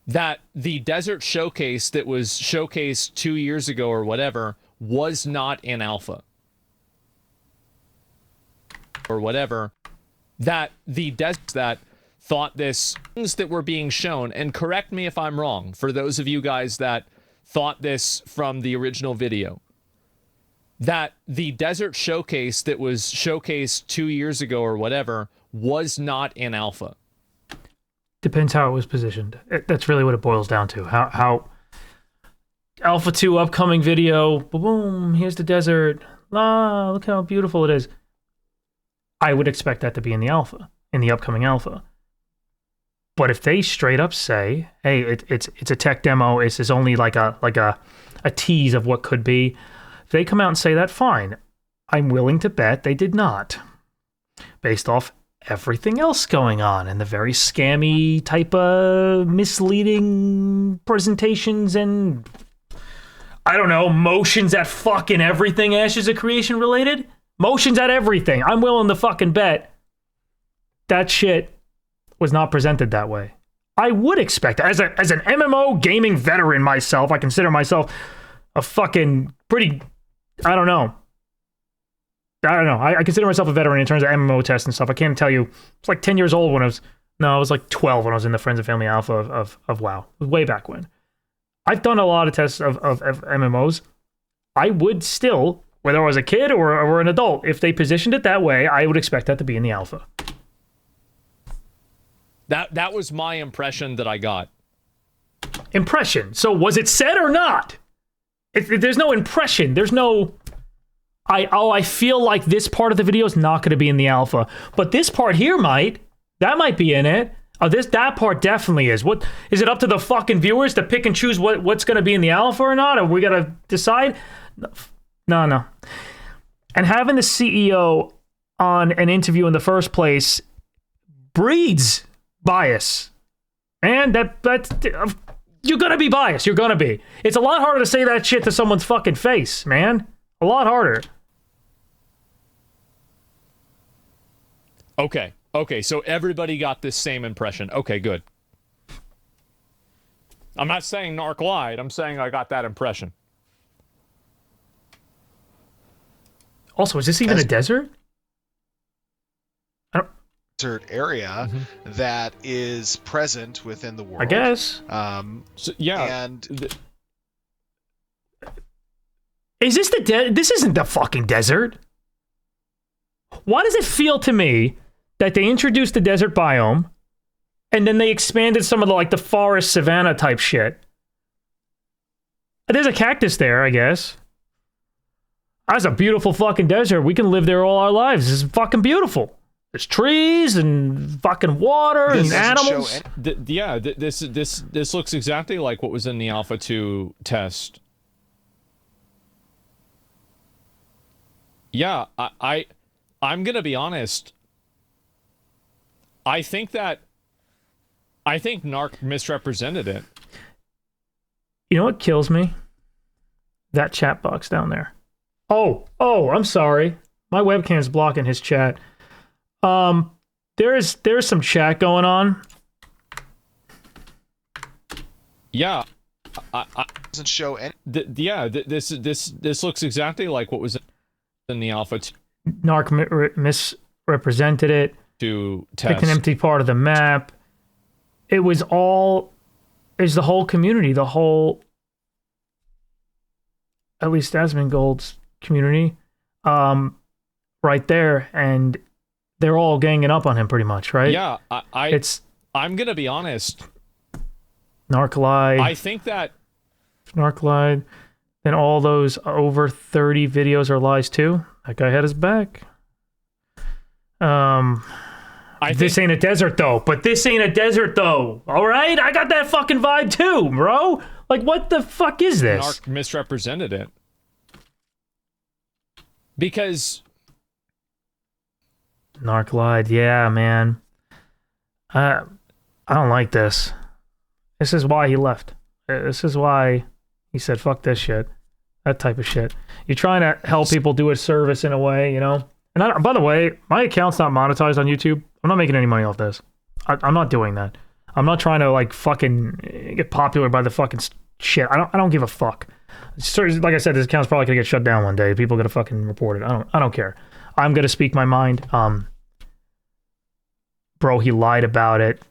that the desert showcase that was showcased 2 years ago or whatever was not in alpha. Or whatever. That the desert that thought this, things that were being shown, and correct me if I'm wrong, for those of you guys that thought this from the original video, that the desert showcase that was showcased 2 years ago or whatever was not in alpha. Depends how it was positioned. That's really what it boils down to. How Alpha 2 upcoming video, boom, here's the desert. Ah, look how beautiful it is. I would expect that to be in the alpha, in the upcoming alpha. But if they straight up say, hey, it's a tech demo, it's only like a tease of what could be, if they come out and say that, fine. I'm willing to bet they did not. Based off everything else going on and the very scammy type of misleading presentations and, I don't know, motions at fucking everything Ashes of Creation related? Motions at everything. I'm willing to fucking bet that shit was not presented that way. I would expect, as an MMO gaming veteran myself, I consider myself a fucking pretty, I don't know. I consider myself a veteran in terms of MMO tests and stuff. I can't tell you. It's like 10 years old when I was like 12 when I was in the Friends and Family Alpha of WoW. It was way back when. I've done a lot of tests of MMOs. I would still, whether I was a kid or an adult, if they positioned it that way, I would expect that to be in the alpha. That was my impression that I got. Impression. So was it said or not? If there's no impression. There's no... I feel like this part of the video is not going to be in the alpha, but this part here that might be in it. Oh, that part definitely is. What is it up to the fucking viewers to pick and choose what's going to be in the alpha or not? Or we got to decide? No. And having the CEO on an interview in the first place breeds bias, and that's you're gonna be biased. You're gonna be. It's a lot harder to say that shit to someone's fucking face, man. A lot harder. Okay, so everybody got this same impression. Okay, good. I'm not saying Narc lied. I'm saying I got that impression. Also, is this even a desert? Desert area that is present within the world. I guess. So, yeah. And is this this isn't the fucking desert. Why does it feel to me that they introduced the desert biome and then they expanded some of the forest savanna type shit? There's a cactus there, I guess. That's a beautiful fucking desert. We can live there all our lives. This is fucking beautiful. There's trees and fucking water and animals. This looks exactly like what was in the Alpha 2 test. Yeah, I'm gonna be honest. I think Narc misrepresented it. You know what kills me? That chat box down there. Oh, I'm sorry. My webcam's blocking his chat. There's some chat going on. Yeah, doesn't show any. This looks exactly like what was in the Alpha 2. Narc misrepresented it. To test. Picked an empty part of the map. It was the whole community, at least Asmongold's community, right there, and they're all ganging up on him pretty much, right? Yeah, I'm gonna be honest. Narc lied. I think that Narc lied. Then all those over 30 videos are lies too. That guy had his back. This ain't a desert though. But this ain't a desert though. All right, I got that fucking vibe too, bro. Like, what the fuck is this? Narc misrepresented it because Narc lied. Yeah, man. I don't like this. This is why he left. This is why he said, fuck this shit. That type of shit. You're trying to help people do a service in a way, you know? And by the way, my account's not monetized on YouTube. I'm not making any money off this. I'm not doing that. I'm not trying to fucking get popular by the fucking shit. I don't give a fuck. Like I said, this account's probably gonna get shut down one day. People are gonna fucking report it. I don't care. I'm gonna speak my mind. Bro, he lied about it.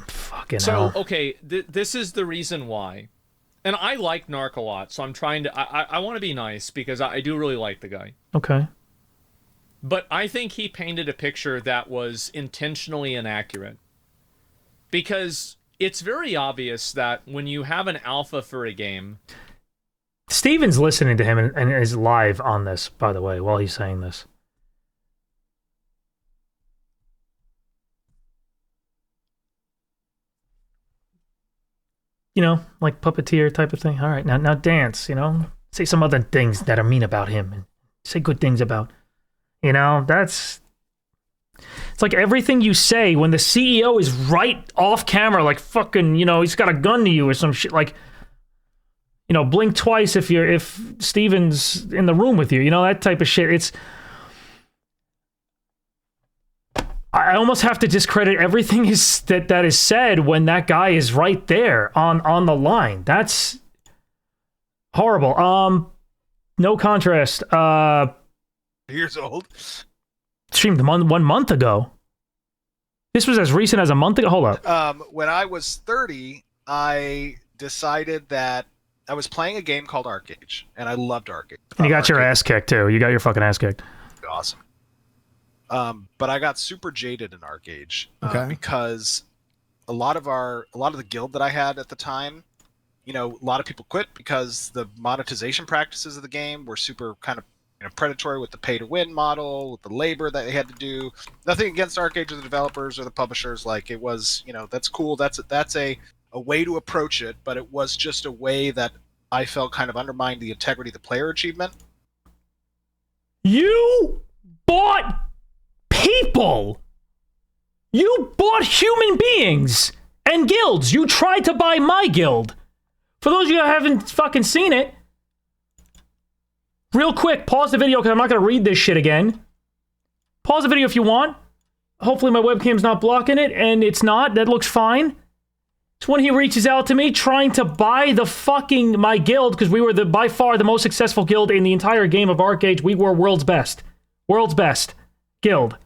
Fucking hell. Okay, this is the reason why And I like Narc a lot, so I'm trying to... I want to be nice, because I do really like the guy. Okay. But I think he painted a picture that was intentionally inaccurate. Because it's very obvious that when you have an alpha for a game... Steven's listening to him and is live on this, by the way, while he's saying this. You know, like puppeteer type of thing. All right, now dance, you know? Say some other things that are mean about him and say good things about... You know, it's like everything you say when the CEO is right off camera, like fucking, you know, he's got a gun to you or some shit. Like, you know, blink twice if Steven's in the room with you. You know, that type of shit. I almost have to discredit everything that is said when that guy is right there on the line. That's horrible. No contrast. Years old. Streamed 1 month ago. This was as recent as a month ago. Hold up. When I was 30, I decided that I was playing a game called Arcade, and I loved Arcade. And you got your ass kicked too. You got your fucking ass kicked. Awesome. But I got super jaded in Arcade because a lot of the guild that I had at the time, you know, a lot of people quit because the monetization practices of the game were super kind of predatory with the pay-to-win model, with the labor that they had to do. Nothing against Arcade or the developers or the publishers. Like, it was, you know, that's cool. That's a way to approach it, but it was just a way that I felt kind of undermined the integrity of the player achievement. You bought people. You bought human beings and guilds. You tried to buy my guild. For those of you who haven't fucking seen it, real quick, pause the video because I'm not going to read this shit again. Pause the video if you want. Hopefully my webcam's not blocking it, and it's not. That looks fine. It's when he reaches out to me trying to buy my guild, because we were by far the most successful guild in the entire game of Arcade. We were world's best. World's best guild.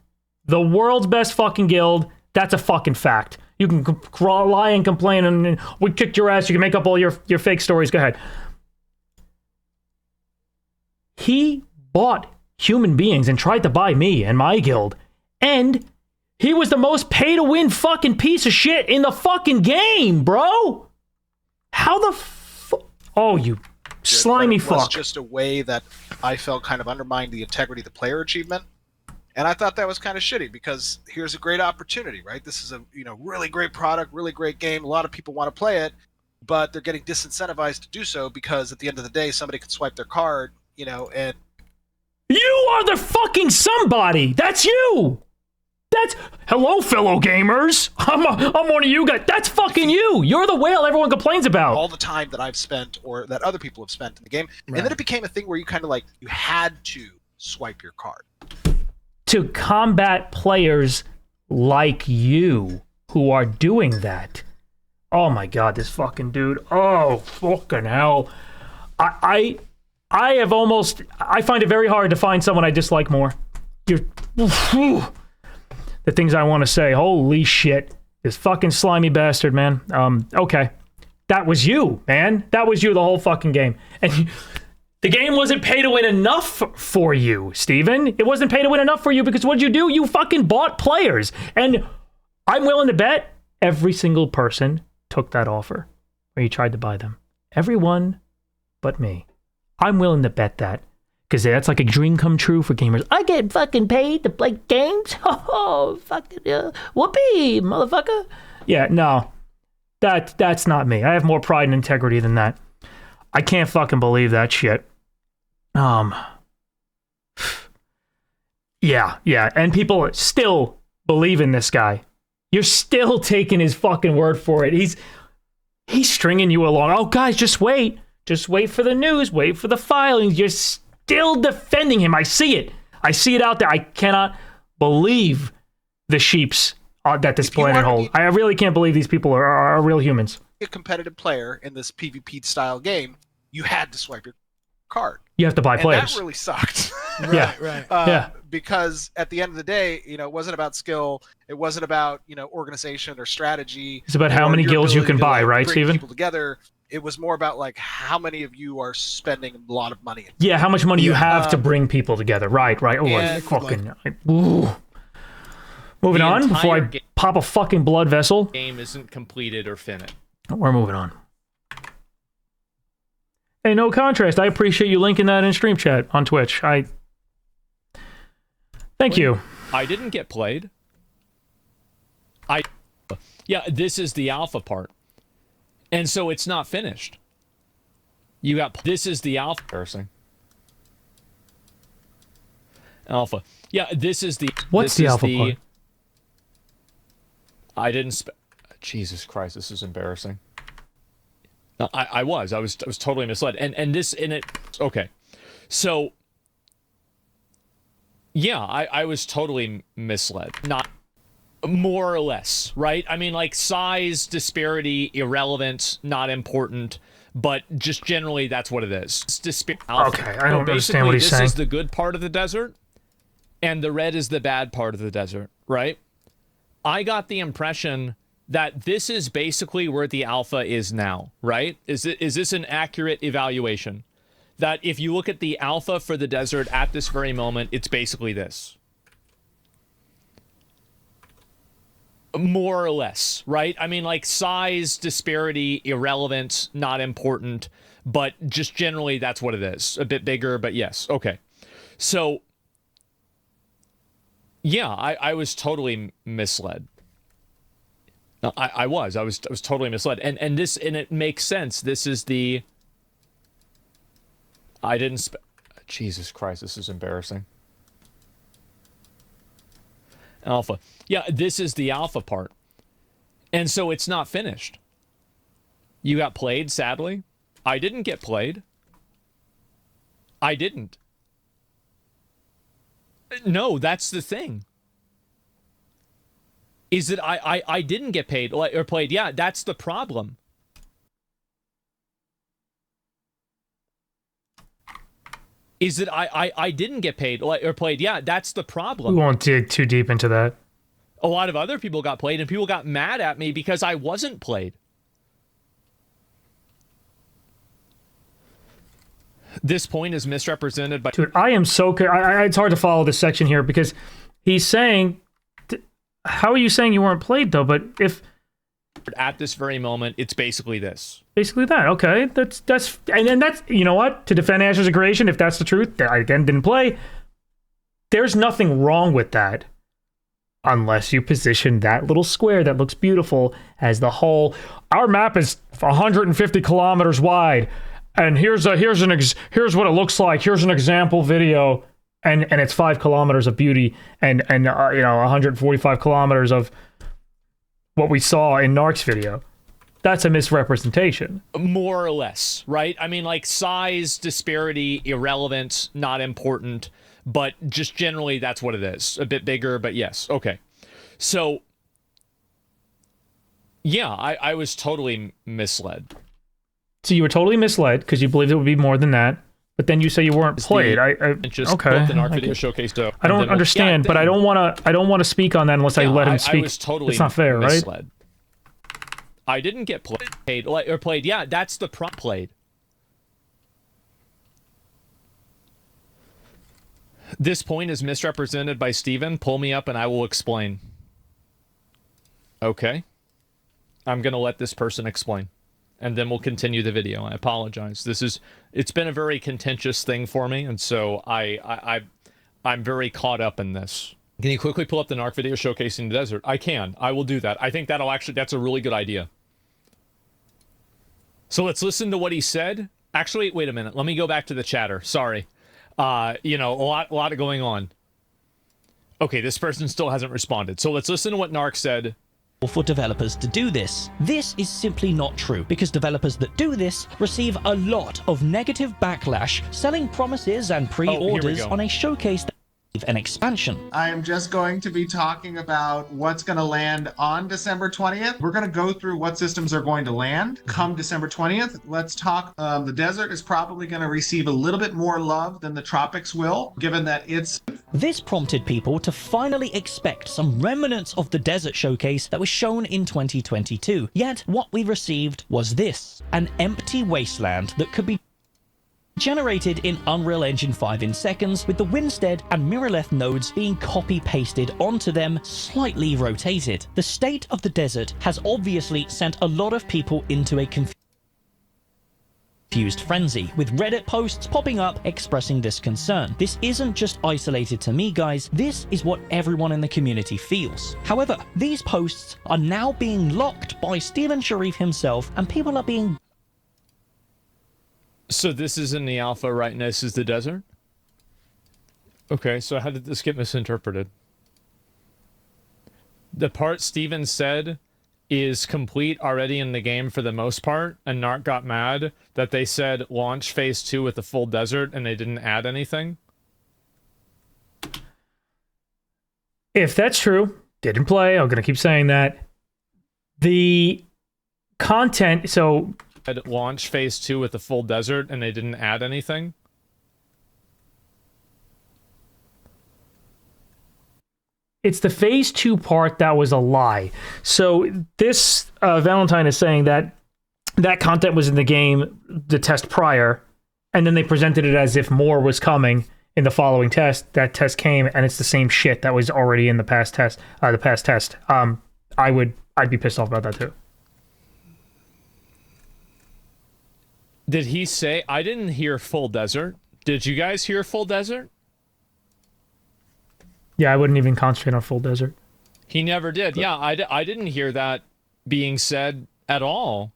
The world's best fucking guild. That's a fucking fact. You can lie and complain and we kicked your ass. You can make up all your fake stories. Go ahead. He bought human beings and tried to buy me and my guild. And he was the most pay-to-win fucking piece of shit in the fucking game, bro. How the Oh, you slimy fuck. It was just a way that I felt kind of undermined the integrity of the player achievement. And I thought that was kind of shitty because here's a great opportunity, right? This is a really great product, really great game. A lot of people want to play it, but they're getting disincentivized to do so because at the end of the day, somebody can swipe their card, and... You are the fucking somebody! That's you! Hello, fellow gamers! I'm one of you guys. That's fucking you! You're the whale everyone complains about! All the time that I've spent, or that other people have spent in the game. Right. And then it became a thing where you kind of you had to swipe your card. To combat players like you who are doing that. Oh my god, this fucking dude. Oh, fucking hell. I find it very hard to find someone I dislike more. The things I want to say. Holy shit. This fucking slimy bastard, man. Okay. That was you, man. That was you the whole fucking game. And the game wasn't pay to win enough for you, Steven. It wasn't pay to win enough for you because what'd you do? You fucking bought players. And I'm willing to bet every single person took that offer where you tried to buy them. Everyone but me. I'm willing to bet that. Because that's like a dream come true for gamers. I get fucking paid to play games? Oh, fucking whoopee, motherfucker. Yeah, no. That's not me. I have more pride and integrity than that. I can't fucking believe that shit. Yeah. And people still believe in this guy. You're still taking his fucking word for it. He's stringing you along. Oh, guys, just wait. Just wait for the news. Wait for the filings. You're still defending him. I see it. I see it out there. I cannot believe the sheeps that this planet holds. I really can't believe these people are real humans. A competitive player in this PvP style game, you had to swipe your card. You have to buy players. And that really sucked. Right. Because at the end of the day, it wasn't about skill. It wasn't about, organization or strategy. It's about how many guilds you can buy, right, bring Steven? People together. It was more about like how many of you are spending a lot of money. Yeah, how much money you have to bring people together. Right. Oh, and, fucking. Ooh. Moving on before I pop a fucking blood vessel. Game isn't completed or finished. We're moving on. Hey, no contrast. I appreciate you linking that in stream chat on Twitch. Thank you. I didn't get played. Yeah, this is the alpha part. And so it's not finished. This is the alpha person. Alpha. Yeah, this is the... What's the alpha part? I didn't... Jesus Christ, this is embarrassing. No, I was totally misled. Okay. So... Yeah, I was totally misled. Not... More or less, right? I mean, like, size, disparity, irrelevant, not important, but just generally that's what it is. Okay, I don't understand what he's saying. This is the good part of the desert, and the red is the bad part of the desert, right? I got the impression that this is basically where the alpha is now, right? Is this an accurate evaluation? That if you look at the alpha for the desert at this very moment, it's basically this. More or less, right? I mean, like, size, disparity, irrelevant, not important, but just generally that's what it is. A bit bigger, but yes. Okay. So, yeah, I was totally misled. No, I was totally misled. And it makes sense. This is the... Jesus Christ, this is embarrassing. Alpha. Yeah, this is the alpha part. And so it's not finished. You got played, sadly. I didn't get played. I didn't. No, that's the thing. Is that I didn't get paid or played. Yeah, that's the problem. Is that I didn't get paid or played. Yeah, that's the problem. We won't dig too deep into that. A lot of other people got played, and people got mad at me because I wasn't played. This point is misrepresented by... Dude, I am so... it's hard to follow this section here because he's saying... How are you saying you weren't played, though? But if... At this very moment, it's basically this. Basically that. Okay. That's... And then that's... You know what? To defend Ashes of Creation, if that's the truth, I, again, didn't play. There's nothing wrong with that. Unless you position that little square that looks beautiful as the whole... Our map is 150 kilometers wide. And here's what it looks like. Here's an example video, and it's 5 kilometers of beauty, and 145 kilometers of what we saw in Narc's video. That's a misrepresentation. More or less, right? I mean, like, size, disparity, irrelevant, not important, but just generally that's what it is. A bit bigger, but yes. Okay. So, yeah, I was totally misled. So you were totally misled because you believed it would be more than that, but then you say you weren't played. Okay. Video showcase I don't understand, but I don't want to speak on that unless I let him speak. I was totally it's not fair, misled. Right? I didn't get played or played. Yeah, that's the played. This point is misrepresented by Steven. Pull me up and I will explain. Okay. I'm going to let this person explain. And then we'll continue the video. I apologize. It's been a very contentious thing for me, and so I'm very caught up in this. Can you quickly pull up the Narc video showcasing the desert? I can. I will do that. I think that's a really good idea. So let's listen to what he said. Actually, wait a minute. Let me go back to the chatter. Sorry. A lot going on. Okay, this person still hasn't responded. So let's listen to what Narc said. For developers to do this. This is simply not true, because developers that do this receive a lot of negative backlash, selling promises and pre-orders on a showcase that an expansion. I am just going to be talking about what's going to land on December 20th. We're going to go through what systems are going to land come December 20th. Let's talk. The desert is probably going to receive a little bit more love than the tropics will, given that it's... This prompted people to finally expect some remnants of the desert showcase that was shown in 2022. Yet, what we received was this: an empty wasteland that could be generated in Unreal Engine 5 in seconds, with the Winstead and Mirrorleth nodes being copy-pasted onto them, slightly rotated. The state of the desert has obviously sent a lot of people into a confused frenzy, with Reddit posts popping up expressing this concern. This isn't just isolated to me, guys. This is what everyone in the community feels. However, these posts are now being locked by Steven Sharif himself, and people are being... So this is in the alpha, right? And this is the desert? Okay, so how did this get misinterpreted? The part Steven said is complete already in the game for the most part, and Narc got mad that they said launch phase 2 with the full desert and they didn't add anything? If that's true, didn't play, I'm going to keep saying that. The content, so... Launch phase 2 with the full desert and they didn't add anything? It's the phase 2 part that was a lie. So this Valentine is saying that that content was in the game, the test prior, and then they presented it as if more was coming in the following test. That test came, and it's the same shit that was already in the past test. I'd be pissed off about that too. Did he say... I didn't hear full desert. Did you guys hear full desert? Yeah, I wouldn't even concentrate on full desert. He never did. Yeah, I didn't hear that being said at all.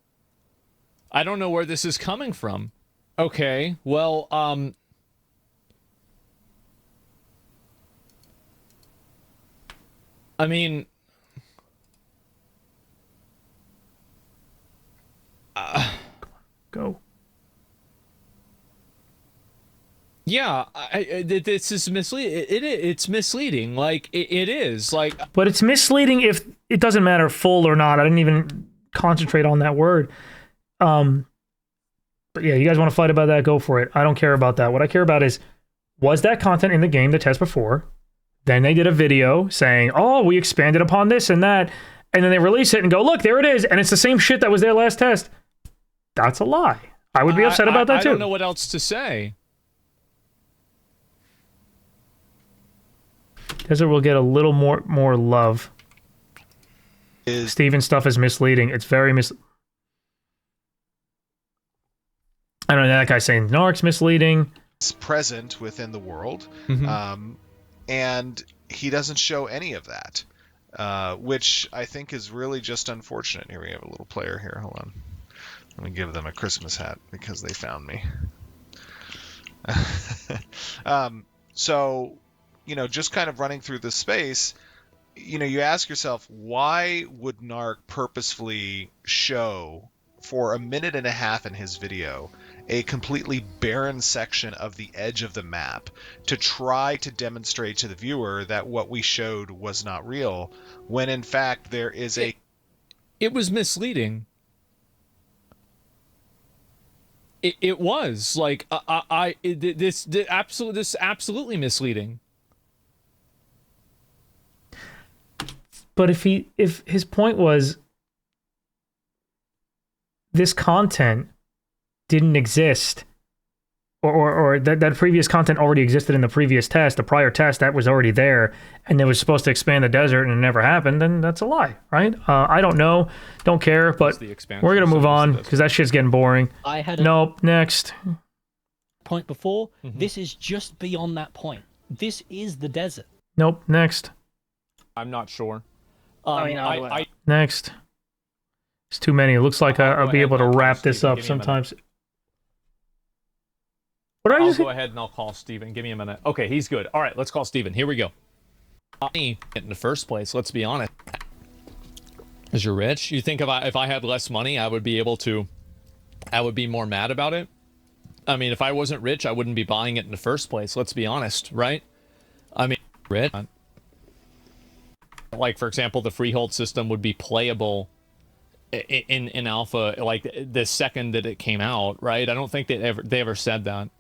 I don't know where this is coming from. Okay, well, I mean... Go. Yeah, this is misleading. It's misleading. Like, it is. Like, but it's misleading if it doesn't matter full or not. I didn't even concentrate on that word. But yeah, you guys want to fight about that? Go for it. I don't care about that. What I care about is, was that content in the game, the test before? Then they did a video saying, oh, we expanded upon this and that. And then they release it and go, look, there it is. And it's the same shit that was there last test. That's a lie. I would be upset about that too. I don't know what else to say. Desert will get a little more love. Steven's stuff is misleading. It's very I don't know, that guy's saying Narc's misleading. It's present within the world, and he doesn't show any of that, which I think is really just unfortunate. Here we have a little player here. Hold on. Let me give them a Christmas hat because they found me. So, you know, just kind of running through the space, you know, you ask yourself, why would Narc purposefully show for 1.5 minutes in his video a completely barren section of the edge of the map to try to demonstrate to the viewer that what we showed was not real, when in fact there is It was misleading. It was like this absolutely misleading. But if his point was this content didn't exist, or that previous content already existed in the previous test, the prior test that was already there, and it was supposed to expand the desert and it never happened, then that's a lie, right? I don't know, don't care, but we're gonna move on because that shit's getting boring. I had nope. Next point before. This is just beyond that point. This is the desert. Nope. Next. I'm not sure. Next. It's too many. It looks like I'll be able to wrap this up sometimes. I'll go ahead and I'll call Steven. Give me a minute. Okay, he's good. All right, let's call Steven. Here we go. In the first place, let's be honest. Because you're rich. You think if I had less money, I would be more mad about it? I mean, if I wasn't rich, I wouldn't be buying it in the first place. Let's be honest, right? I mean, Rich. Like, for example, the freehold system would be playable in alpha, like the second that it came out, right? I don't think they ever said that.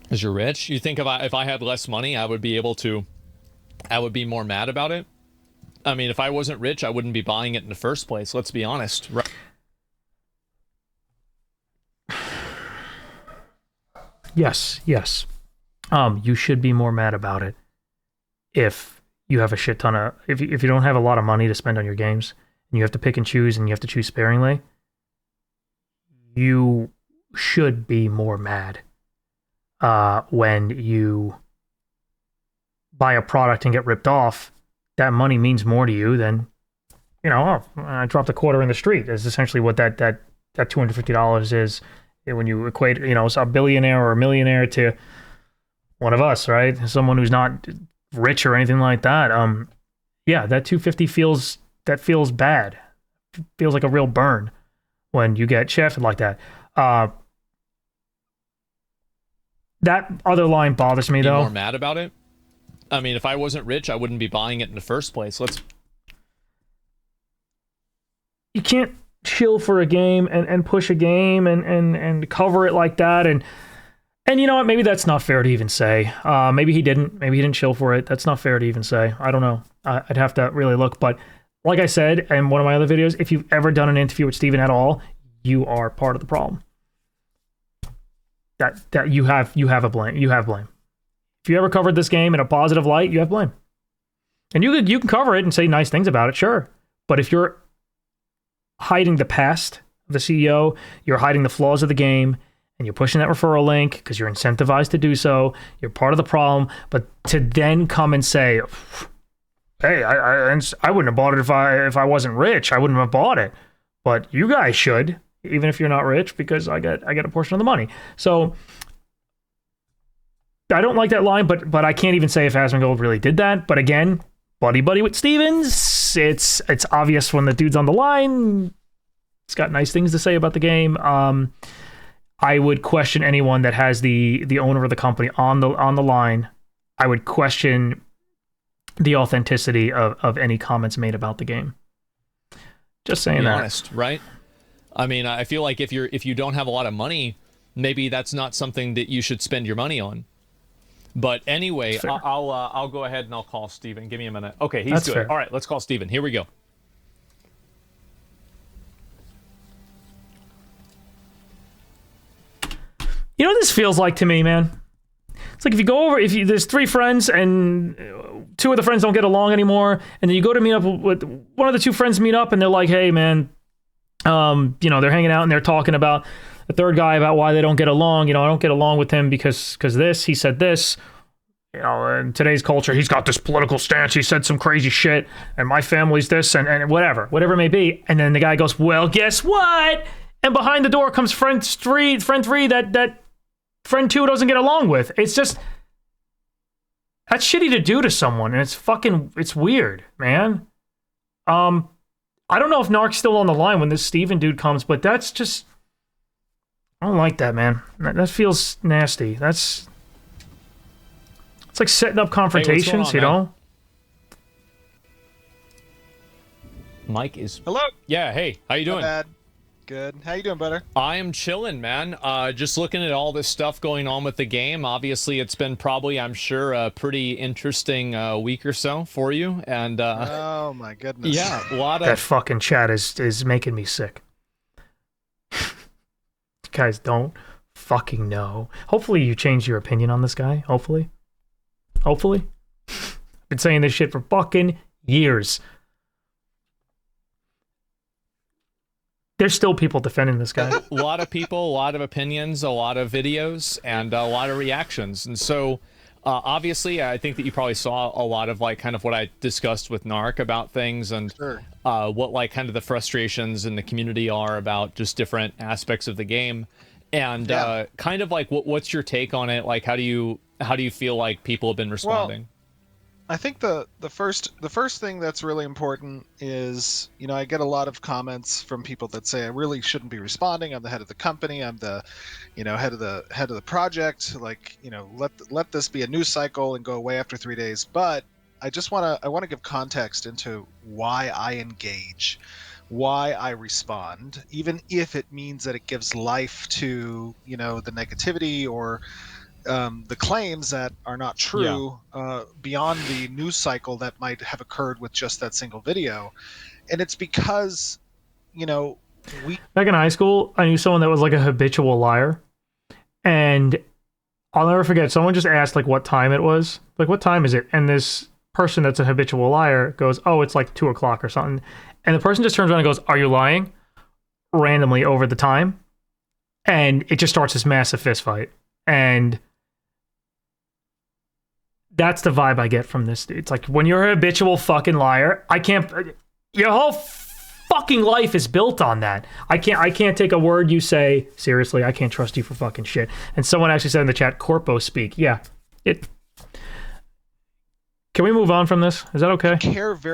Because you're rich. You think if I had less money, I would be more mad about it? I mean, if I wasn't rich, I wouldn't be buying it in the first place. Let's be honest. Right? Yes. You should be more mad about it if you have a shit ton of if you don't have a lot of money to spend on your games and you have to pick and choose and you have to choose sparingly. You should be more mad when you buy a product and get ripped off. That money means more to you than, I dropped a quarter in the street. Is essentially what that $250 is when you equate, a billionaire or a millionaire to one of us, right? Someone who's not rich or anything like that. Yeah, that 250 feels bad. Feels like a real burn when you get shafted like that. That other line bothers me though. More mad about it? I mean, if I wasn't rich, I wouldn't be buying it in the first place. You can't chill for a game and push a game and cover it like that. And you know what? Maybe that's not fair to even say. Maybe he didn't chill for it. That's not fair to even say. I don't know. I'd have to really look. But like I said in one of my other videos, if you've ever done an interview with Steven at all, you are part of the problem. That you have blame. If you ever covered this game in a positive light, you have blame. And you can cover it and say nice things about it, sure. But if you're hiding the past of the CEO, you're hiding the flaws of the game, and you're pushing that referral link because you're incentivized to do so, you're part of the problem. But to then come and say, hey, I wouldn't have bought it if I wasn't rich. I wouldn't have bought it. But you guys should, even if you're not rich, because I get a portion of the money. So I don't like that line, but I can't even say if Asmongold really did that. But again, buddy with Stevens, it's obvious when the dude's on the line. It's got nice things to say about the game. I would question anyone that has the owner of the company on the line. I would question the authenticity of any comments made about the game. Just saying that. Honest, right? I mean, I feel like if you don't have a lot of money, maybe that's not something that you should spend your money on. But anyway, I'll go ahead and I'll call Steven. Give me a minute. Okay, he's good. Fair. All right, let's call Steven. Here we go. You know what this feels like to me, man? It's like if you go over, there's three friends and two of the friends don't get along anymore, and then you go to meet up with one of the two friends, meet up, and they're like, hey, man, they're hanging out and they're talking about the third guy about why they don't get along. I don't get along with him because this, he said this, in today's culture, he's got this political stance. He said some crazy shit and my family's this and whatever it may be. And then the guy goes, well, guess what? And behind the door comes friend three that friend two doesn't get along with. It's just, that's shitty to do to someone. And it's weird, man. I don't know if Narc's still on the line when this Steven dude comes, but that's just, I don't like that, man. That feels nasty. It's like setting up confrontations, hey, on, Mike is... Hello. Yeah, hey, how you doing? Not bad. Good. How you doing, brother? I am chilling, man. Just looking at all this stuff going on with the game. Obviously, it's been probably, I'm sure, a pretty interesting week or so for you. And oh my goodness. Yeah, a lot of... That fucking chat is making me sick. You guys don't fucking know. Hopefully you change your opinion on this guy. Hopefully. I've been saying this shit for fucking years. There's still people defending this guy. A lot of people, a lot of opinions, a lot of videos, and a lot of reactions. And so, obviously, I think that you probably saw a lot of, like, kind of what I discussed with Narc about things and Sure. What, like, kind of the frustrations in the community are about just different aspects of the game. And kind of, like, what's your take on it? Like, how do you feel like people have been responding? I think the first thing that's really important is, I get a lot of comments from people that say I really shouldn't be responding. I'm the head of the company. I'm the, head of the project. Like, let this be a news cycle and go away after 3 days. But I want to give context into why I engage, why I respond, even if it means that it gives life to, the negativity or the claims that are not true, beyond the news cycle that might have occurred with just that single video. And it's because, back in high school, I knew someone that was like a habitual liar. And I'll never forget, someone just asked like what time it was. Like, what time is it? And this person that's a habitual liar goes, oh, it's like 2 o'clock or something. And the person just turns around and goes, are you lying? Randomly over the time. And it just starts this massive fist fight. And that's the vibe I get from this dude. It's like, when you're a habitual fucking liar, your whole fucking life is built on that. I can't take a word you say seriously. I can't trust you for fucking shit. And someone actually said in the chat, corpo speak. Yeah. Can we move on from this? Is that okay? Care very